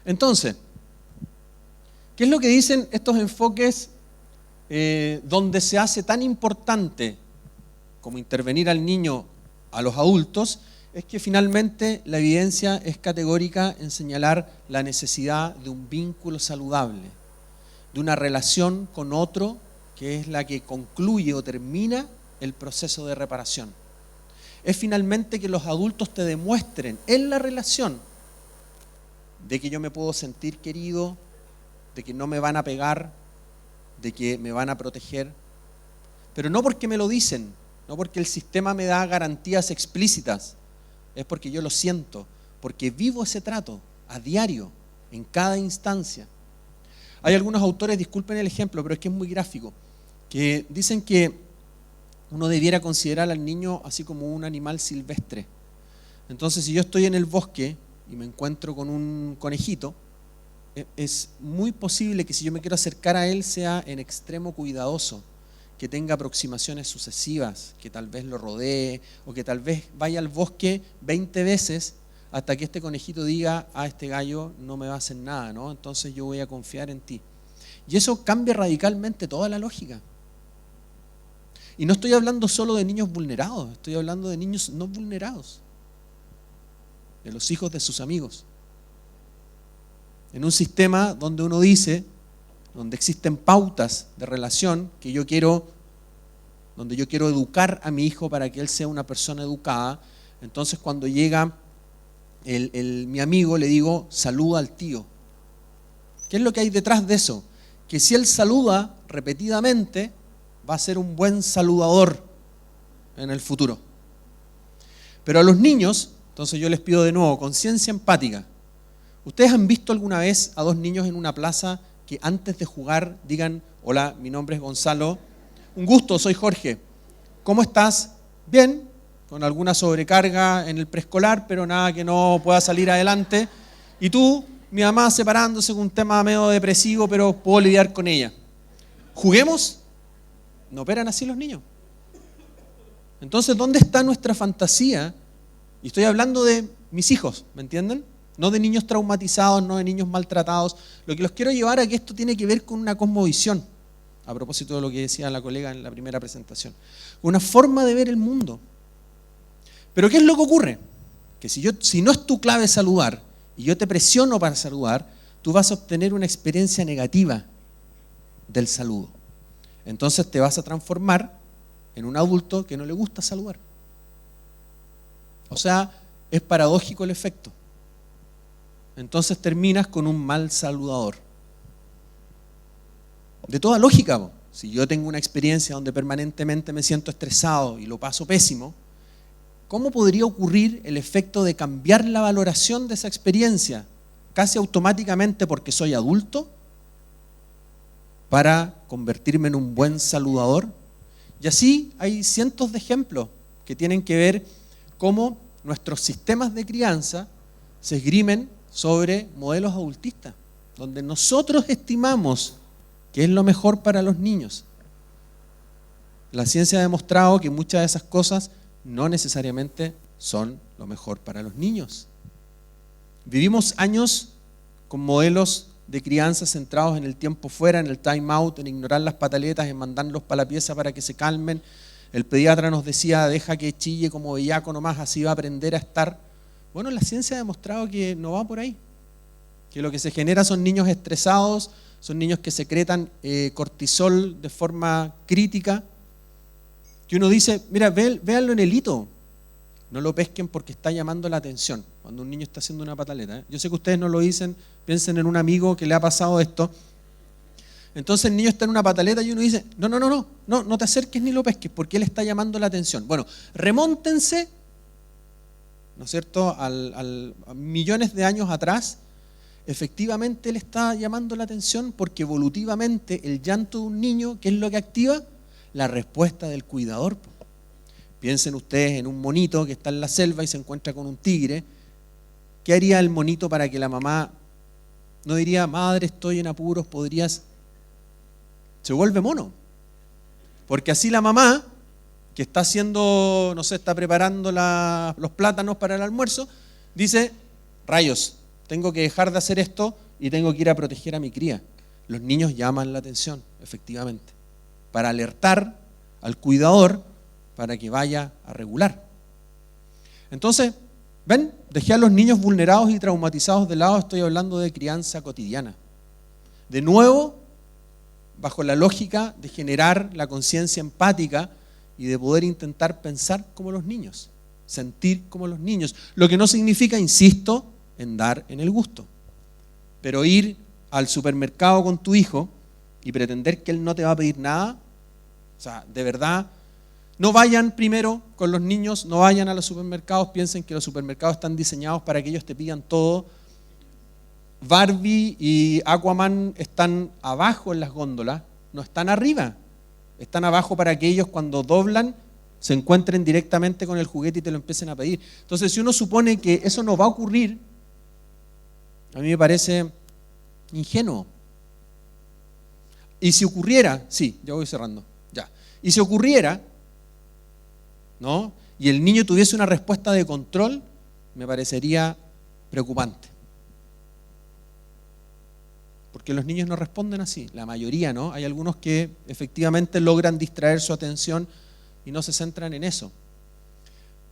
Entonces, ¿qué es lo que dicen estos enfoques donde se hace tan importante como intervenir al niño, a los adultos, es que finalmente la evidencia es categórica en señalar la necesidad de un vínculo saludable, de una relación con otro que es la que concluye o termina el proceso de reparación. Es finalmente que los adultos te demuestren en la relación de que yo me puedo sentir querido, de que no me van a pegar, de que me van a proteger, pero no porque me lo dicen, no porque el sistema me da garantías explícitas, es porque yo lo siento, porque vivo ese trato a diario, en cada instancia. Hay algunos autores, disculpen el ejemplo, pero es que es muy gráfico, que dicen que uno debiera considerar al niño así como un animal silvestre. Entonces, si yo estoy en el bosque y me encuentro con un conejito, es muy posible que si yo me quiero acercar a él sea en extremo cuidadoso, que tenga aproximaciones sucesivas, que tal vez lo rodee o que tal vez vaya al bosque 20 veces hasta que este conejito diga, este gallo no me va a hacer nada, ¿no? Entonces yo voy a confiar en ti. Y eso cambia radicalmente toda la lógica. Y no estoy hablando solo de niños vulnerados, estoy hablando de niños no vulnerados, de los hijos de sus amigos. En un sistema donde uno dice, donde existen pautas de relación que donde yo quiero educar a mi hijo para que él sea una persona educada, entonces cuando llega mi amigo le digo, saluda al tío. ¿Qué es lo que hay detrás de eso? Que si él saluda repetidamente, va a ser un buen saludador en el futuro. Pero a los niños, entonces yo les pido de nuevo, conciencia empática. ¿Ustedes han visto alguna vez a dos niños en una plaza que antes de jugar digan, hola, mi nombre es Gonzalo, un gusto, soy Jorge, ¿cómo estás? Bien, con alguna sobrecarga en el preescolar, pero nada que no pueda salir adelante. Y tú, mi mamá separándose con un tema medio depresivo, pero puedo lidiar con ella. ¿Juguemos? No operan así los niños. Entonces, ¿dónde está nuestra fantasía? Y estoy hablando de mis hijos, ¿me entienden? No de niños traumatizados, no de niños maltratados. Lo que los quiero llevar a que esto tiene que ver con una cosmovisión, a propósito de lo que decía la colega en la primera presentación. Una forma de ver el mundo. Pero ¿qué es lo que ocurre? Que si no es tu clave saludar, y yo te presiono para saludar, tú vas a obtener una experiencia negativa del saludo. Entonces te vas a transformar en un adulto que no le gusta saludar. O sea, es paradójico el efecto. Entonces terminas con un mal saludador. De toda lógica, si yo tengo una experiencia donde permanentemente me siento estresado y lo paso pésimo, ¿cómo podría ocurrir el efecto de cambiar la valoración de esa experiencia casi automáticamente porque soy adulto para convertirme en un buen saludador? Y así hay cientos de ejemplos que tienen que ver cómo nuestros sistemas de crianza se esgrimen sobre modelos adultistas, donde nosotros estimamos que es lo mejor para los niños. La ciencia ha demostrado que muchas de esas cosas no necesariamente son lo mejor para los niños. Vivimos años con modelos de crianza centrados en el tiempo fuera, en el time out, en ignorar las pataletas, en mandarlos para la pieza para que se calmen. El pediatra nos decía, deja que chille como bellaco nomás, así va a aprender a estar. Bueno, la ciencia ha demostrado que no va por ahí, que lo que se genera son niños estresados, son niños que secretan cortisol de forma crítica, que uno dice, mira, véanlo en el hito, no lo pesquen porque está llamando la atención cuando un niño está haciendo una pataleta. Yo sé que ustedes no lo dicen, piensen en un amigo que le ha pasado esto. Entonces el niño está en una pataleta y uno dice, no te acerques ni lo pesques porque él está llamando la atención. Bueno, remóntense, ¿no es cierto?, a millones de años atrás. Efectivamente él está llamando la atención porque evolutivamente el llanto de un niño, ¿qué es lo que activa? La respuesta del cuidador. Piensen ustedes en un monito que está en la selva y se encuentra con un tigre. ¿Qué haría el monito para que la mamá no diría, madre, estoy en apuros, podrías? Se vuelve mono. Porque así la mamá, que está haciendo, no sé, está preparando los plátanos para el almuerzo, dice, rayos, tengo que dejar de hacer esto y tengo que ir a proteger a mi cría. Los niños llaman la atención, efectivamente, para alertar al cuidador para que vaya a regular. Entonces, ¿ven? Dejé a los niños vulnerados y traumatizados de lado, estoy hablando de crianza cotidiana. De nuevo, bajo la lógica de generar la conciencia empática y de poder intentar pensar como los niños, sentir como los niños. Lo que no significa, insisto, en dar en el gusto. Pero ir al supermercado con tu hijo y pretender que él no te va a pedir nada, o sea, de verdad, no vayan primero con los niños, no vayan a los supermercados, piensen que los supermercados están diseñados para que ellos te pidan todo. Barbie y Aquaman están abajo en las góndolas, no están arriba, están abajo para que ellos cuando doblan se encuentren directamente con el juguete y te lo empiecen a pedir. Entonces, si uno supone que eso no va a ocurrir, a mí me parece ingenuo. Y si ocurriera, sí, ya voy cerrando, ya. Y si ocurriera, ¿no? Y el niño tuviese una respuesta de control, me parecería preocupante. Porque los niños no responden así, la mayoría, ¿no? Hay algunos que efectivamente logran distraer su atención y no se centran en eso.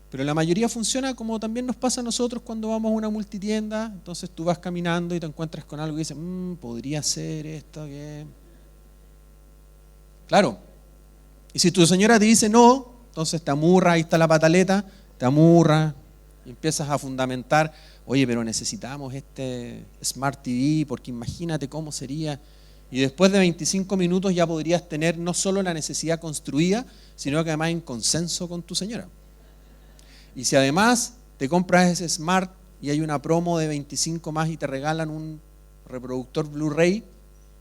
Pero la mayoría funciona como también nos pasa a nosotros cuando vamos a una multitienda, entonces tú vas caminando y te encuentras con algo y dices, podría ser esto, ¿qué? Claro. Y si tu señora te dice no, entonces te amurra, ahí está la pataleta, te amurra y empiezas a fundamentar, oye, pero necesitamos este Smart TV porque imagínate cómo sería. Y después de 25 minutos ya podrías tener no solo la necesidad construida, sino que además en consenso con tu señora. Y si además te compras ese Smart y hay una promo de 25 más y te regalan un reproductor Blu-ray,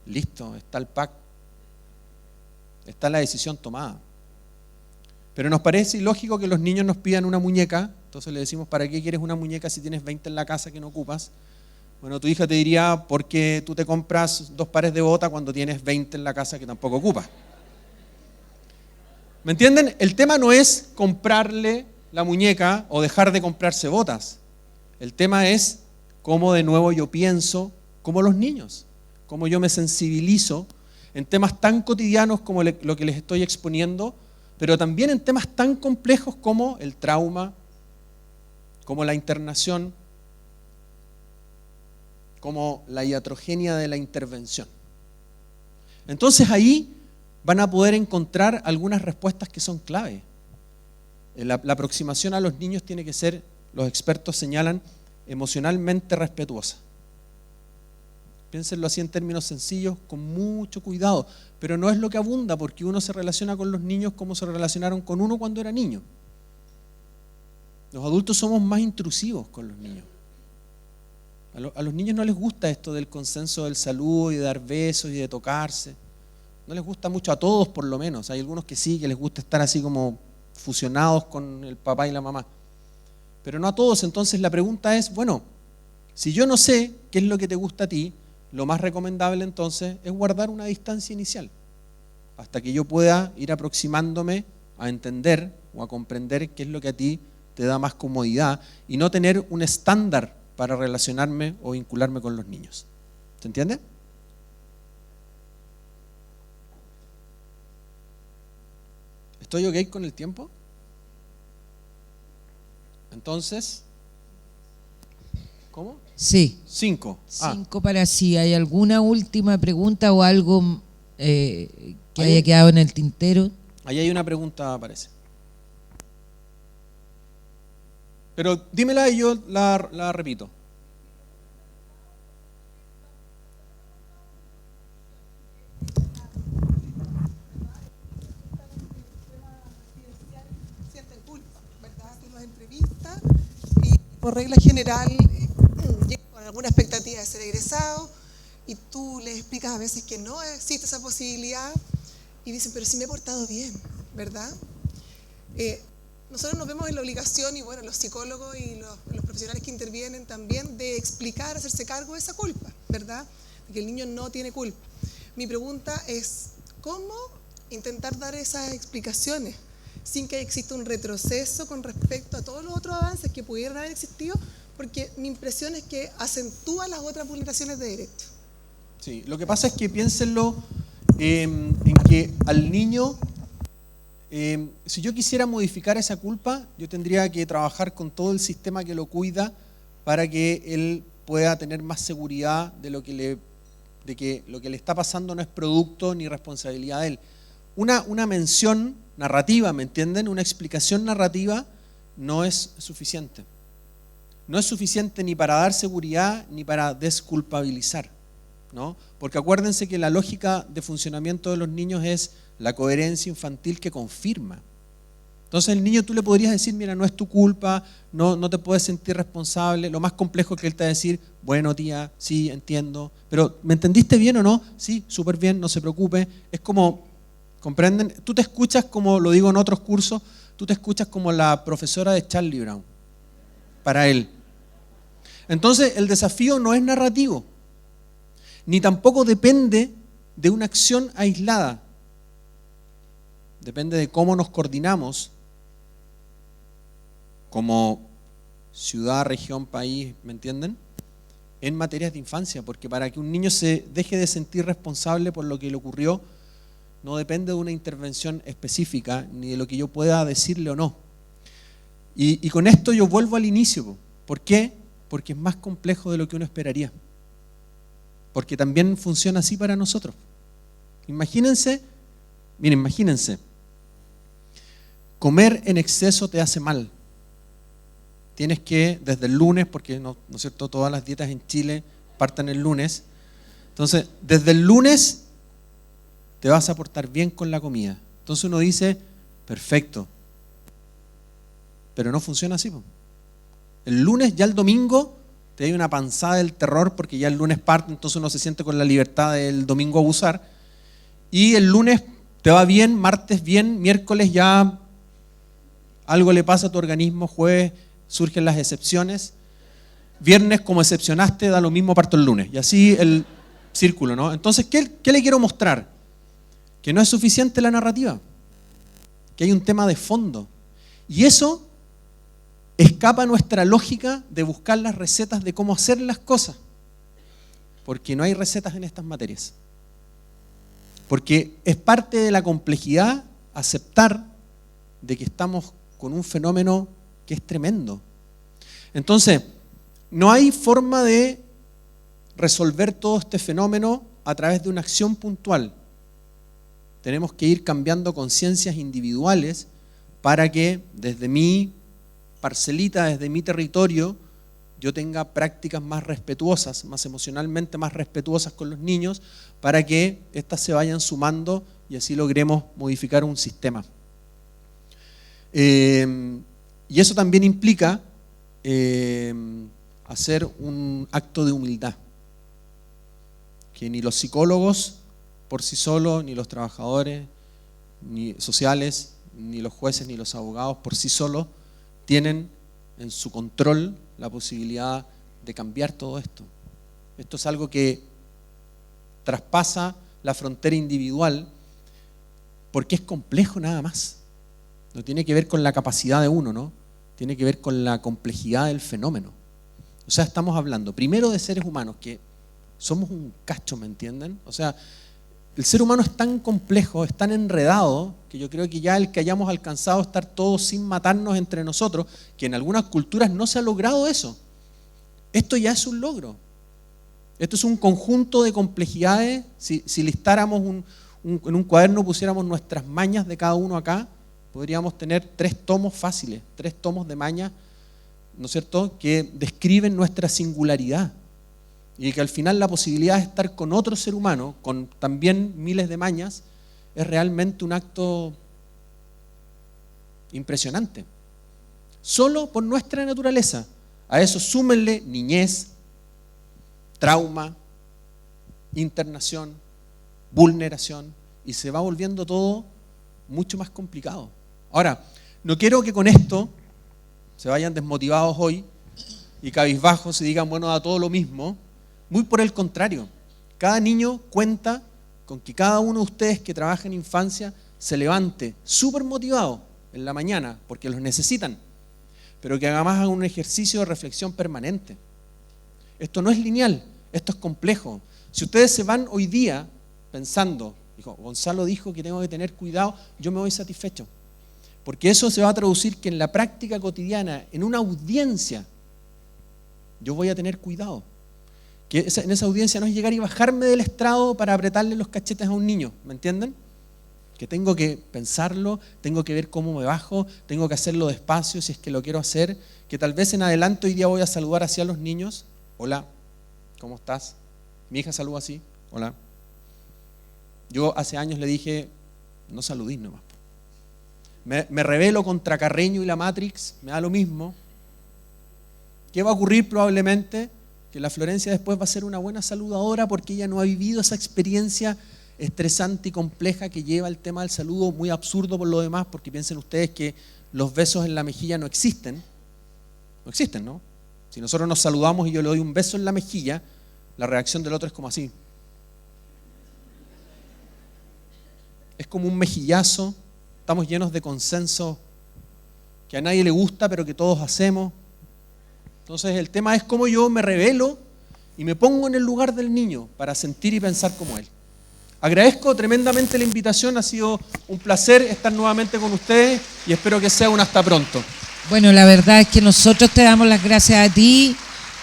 listo, está el pack, está la decisión tomada. Pero nos parece ilógico que los niños nos pidan una muñeca, entonces le decimos, ¿para qué quieres una muñeca si tienes 20 en la casa que no ocupas? Bueno, tu hija te diría, ¿por qué tú te compras 2 pares de botas cuando tienes 20 en la casa que tampoco ocupas? ¿Me entienden? El tema no es comprarle la muñeca o dejar de comprarse botas. El tema es cómo de nuevo yo pienso como los niños, cómo yo me sensibilizo en temas tan cotidianos como lo que les estoy exponiendo, pero también en temas tan complejos como el trauma, como la internación, como la iatrogenia de la intervención. Entonces ahí van a poder encontrar algunas respuestas que son clave. La aproximación a los niños tiene que ser, los expertos señalan, emocionalmente respetuosa. Piénsenlo así en términos sencillos, con mucho cuidado, pero no es lo que abunda porque uno se relaciona con los niños como se relacionaron con uno cuando era niño. Los adultos somos más intrusivos con los niños. A los niños no les gusta esto del consenso del saludo y de dar besos y de tocarse. No les gusta mucho, a todos por lo menos. Hay algunos que sí, que les gusta estar así como fusionados con el papá y la mamá. Pero no a todos. Entonces la pregunta es, bueno, si yo no sé qué es lo que te gusta a ti, lo más recomendable entonces es guardar una distancia inicial, hasta que yo pueda ir aproximándome a entender o a comprender qué es lo que a ti te da más comodidad y no tener un estándar para relacionarme o vincularme con los niños. ¿Se entiende? ¿Estoy ok con el tiempo? Entonces, ¿cómo? Sí. 5. 5 para si hay alguna última pregunta o algo que haya quedado en el tintero. Ahí hay una pregunta, parece. Pero dímela y yo la repito. Sienten culpa, ¿verdad? Tú los entrevistas y por regla general llegan con alguna expectativa de ser egresado y tú les explicas a veces que no existe esa posibilidad y dicen, pero sí me he portado bien, ¿verdad? Nosotros nos vemos en la obligación, y bueno, los psicólogos y los profesionales que intervienen también, de explicar, hacerse cargo de esa culpa, ¿verdad? De que el niño no tiene culpa. Mi pregunta es, ¿cómo intentar dar esas explicaciones sin que exista un retroceso con respecto a todos los otros avances que pudieran haber existido? Porque mi impresión es que acentúa las otras vulneraciones de derechos. Sí, lo que pasa es que piénsenlo en que al niño Si yo quisiera modificar esa culpa, yo tendría que trabajar con todo el sistema que lo cuida para que él pueda tener más seguridad de que lo que le está pasando no es producto ni responsabilidad de él. Una mención narrativa, ¿me entienden? Una explicación narrativa no es suficiente. No es suficiente ni para dar seguridad ni para desculpabilizar, ¿no? Porque acuérdense que la lógica de funcionamiento de los niños es la coherencia infantil que confirma. Entonces el niño tú le podrías decir, mira, no es tu culpa, no te puedes sentir responsable. Lo más complejo es que él te va a decir, bueno tía, sí, entiendo, pero ¿me entendiste bien o no? Sí, súper bien, no se preocupe. Es como, ¿comprenden? Tú te escuchas como, lo digo en otros cursos, tú te escuchas como la profesora de Charlie Brown, para él. Entonces el desafío no es narrativo, ni tampoco depende de una acción aislada. Depende de cómo nos coordinamos como ciudad, región, país, ¿me entienden? En materias de infancia, porque para que un niño se deje de sentir responsable por lo que le ocurrió, no depende de una intervención específica, ni de lo que yo pueda decirle o no. Y con esto yo vuelvo al inicio. ¿Por qué? Porque es más complejo de lo que uno esperaría. Porque también funciona así para nosotros. Imagínense, miren, imagínense, comer en exceso te hace mal. Tienes que, desde el lunes, porque no es cierto, todas las dietas en Chile parten el lunes. Entonces, desde el lunes te vas a portar bien con la comida. Entonces uno dice, perfecto. Pero no funciona así. El lunes, ya el domingo, te hay una panzada del terror porque ya el lunes parte, entonces uno se siente con la libertad del domingo abusar. Y el lunes te va bien, martes bien, miércoles ya algo le pasa a tu organismo, jueves surgen las excepciones, viernes como excepcionaste da lo mismo, parto el lunes. Y así el círculo, ¿no? Entonces, ¿qué le quiero mostrar? Que no es suficiente la narrativa, que hay un tema de fondo. Y eso escapa a nuestra lógica de buscar las recetas de cómo hacer las cosas, porque no hay recetas en estas materias. Porque es parte de la complejidad aceptar de que estamos con un fenómeno que es tremendo. Entonces, no hay forma de resolver todo este fenómeno a través de una acción puntual. Tenemos que ir cambiando conciencias individuales para que desde mi parcelita, desde mi territorio, yo tenga prácticas más respetuosas, más emocionalmente más respetuosas con los niños, para que éstas se vayan sumando y así logremos modificar un sistema. Y eso también implica hacer un acto de humildad, que ni los psicólogos por sí solos, ni los trabajadores ni sociales, ni los jueces, ni los abogados por sí solos tienen en su control la posibilidad de cambiar todo esto. Esto es algo que traspasa la frontera individual porque es complejo nada más. No tiene que ver con la capacidad de uno, ¿no? Tiene que ver con la complejidad del fenómeno. O sea, estamos hablando primero de seres humanos que somos un cacho, ¿me entienden? O sea, el ser humano es tan complejo, es tan enredado, que yo creo que ya el que hayamos alcanzado a estar todos sin matarnos entre nosotros, que en algunas culturas no se ha logrado eso. Esto ya es un logro. Esto es un conjunto de complejidades. Si listáramos en un cuaderno, pusiéramos nuestras mañas de cada uno acá, podríamos tener 3 tomos fáciles, 3 tomos de mañas, ¿no es cierto?, que describen nuestra singularidad. Y que al final la posibilidad de estar con otro ser humano, con también miles de mañas, es realmente un acto impresionante. Solo por nuestra naturaleza. A eso súmenle niñez, trauma, internación, vulneración, y se va volviendo todo mucho más complicado. Ahora, no quiero que con esto se vayan desmotivados hoy y cabizbajos y digan, bueno, da todo lo mismo. Muy por el contrario, cada niño cuenta con que cada uno de ustedes que trabaja en infancia se levante súper motivado en la mañana, porque los necesitan, pero que además hagan un ejercicio de reflexión permanente. Esto no es lineal, esto es complejo. Si ustedes se van hoy día pensando, Gonzalo dijo que tengo que tener cuidado, yo me voy satisfecho. porque eso se va a traducir que en la práctica cotidiana, en una audiencia, yo voy a tener cuidado. Que en esa audiencia no es llegar y bajarme del estrado para apretarle los cachetes a un niño, ¿me entienden? Que tengo que pensarlo, tengo que ver cómo me bajo, tengo que hacerlo despacio si es que lo quiero hacer, que tal vez en adelante hoy día voy a saludar así a los niños. Hola, ¿cómo estás? Mi hija saluda así, hola. Yo hace años le dije, no saludís nomás. Me rebelo contra Carreño y la Matrix, me da lo mismo. ¿Qué va a ocurrir probablemente? Que la Florencia después va a ser una buena saludadora porque ella no ha vivido esa experiencia estresante y compleja que lleva el tema del saludo, muy absurdo por lo demás, porque piensen ustedes que los besos en la mejilla no existen. No existen, ¿no? Si nosotros nos saludamos y yo le doy un beso en la mejilla, la reacción del otro es como así. Es como un mejillazo. Estamos llenos de consenso que a nadie le gusta, pero que todos hacemos. Entonces el tema es cómo yo me revelo y me pongo en el lugar del niño para sentir y pensar como él. Agradezco tremendamente la invitación, ha sido un placer estar nuevamente con ustedes y espero que sea un hasta pronto. Bueno, la verdad es que nosotros te damos las gracias a ti,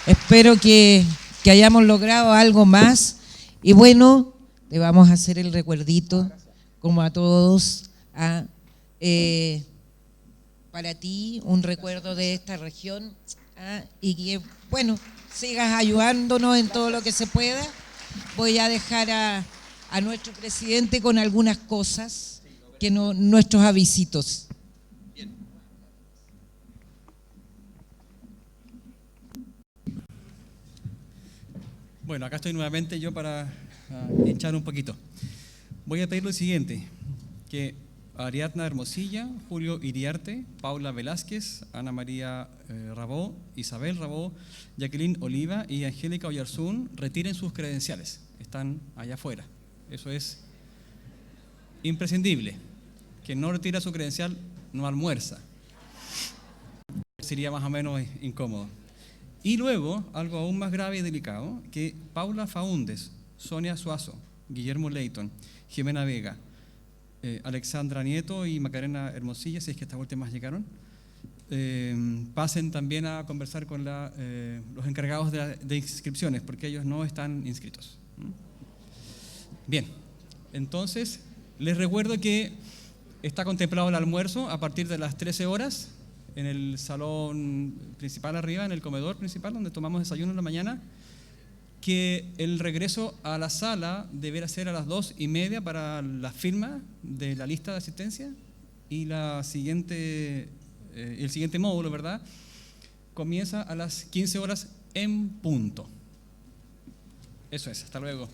espero que hayamos logrado algo más y bueno, te vamos a hacer el recuerdito, como a todos, para ti, un recuerdo de esta región y que, bueno, sigas ayudándonos en todo lo que se pueda. Voy a dejar a nuestro presidente con algunas cosas, que nuestros avisitos. Bueno, acá estoy nuevamente yo para hinchar un poquito. Voy a pedir lo siguiente, que Ariadna Hermosilla, Julio Iriarte, Paula Velázquez, Ana María Rabó, Isabel Rabó, Jacqueline Oliva y Angélica Oyarzún retiren sus credenciales. Están allá afuera. Eso es imprescindible. Quien no retira su credencial no almuerza. Sería más o menos incómodo. Y luego, algo aún más grave y delicado, que Paula Faúndez, Sonia Suazo, Guillermo Leighton, Jimena Vega, Alexandra Nieto y Macarena Hermosilla, si es que estas últimas llegaron, pasen también a conversar con los encargados de inscripciones, porque ellos no están inscritos. Bien, entonces les recuerdo que está contemplado el almuerzo a partir de las 13 horas en el salón principal arriba, en el comedor principal, donde tomamos desayuno en la mañana, que el regreso a la sala deberá ser a las 2:30 para la firma de la lista de asistencia y el siguiente módulo, ¿verdad?, comienza a las 15 horas en punto. Eso es, hasta luego.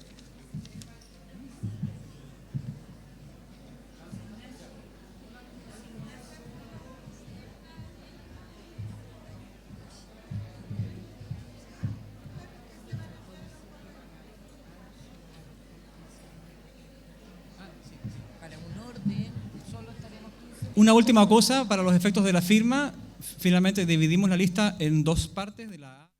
Una última cosa para los efectos de la firma. Finalmente dividimos la lista en dos partes de la A.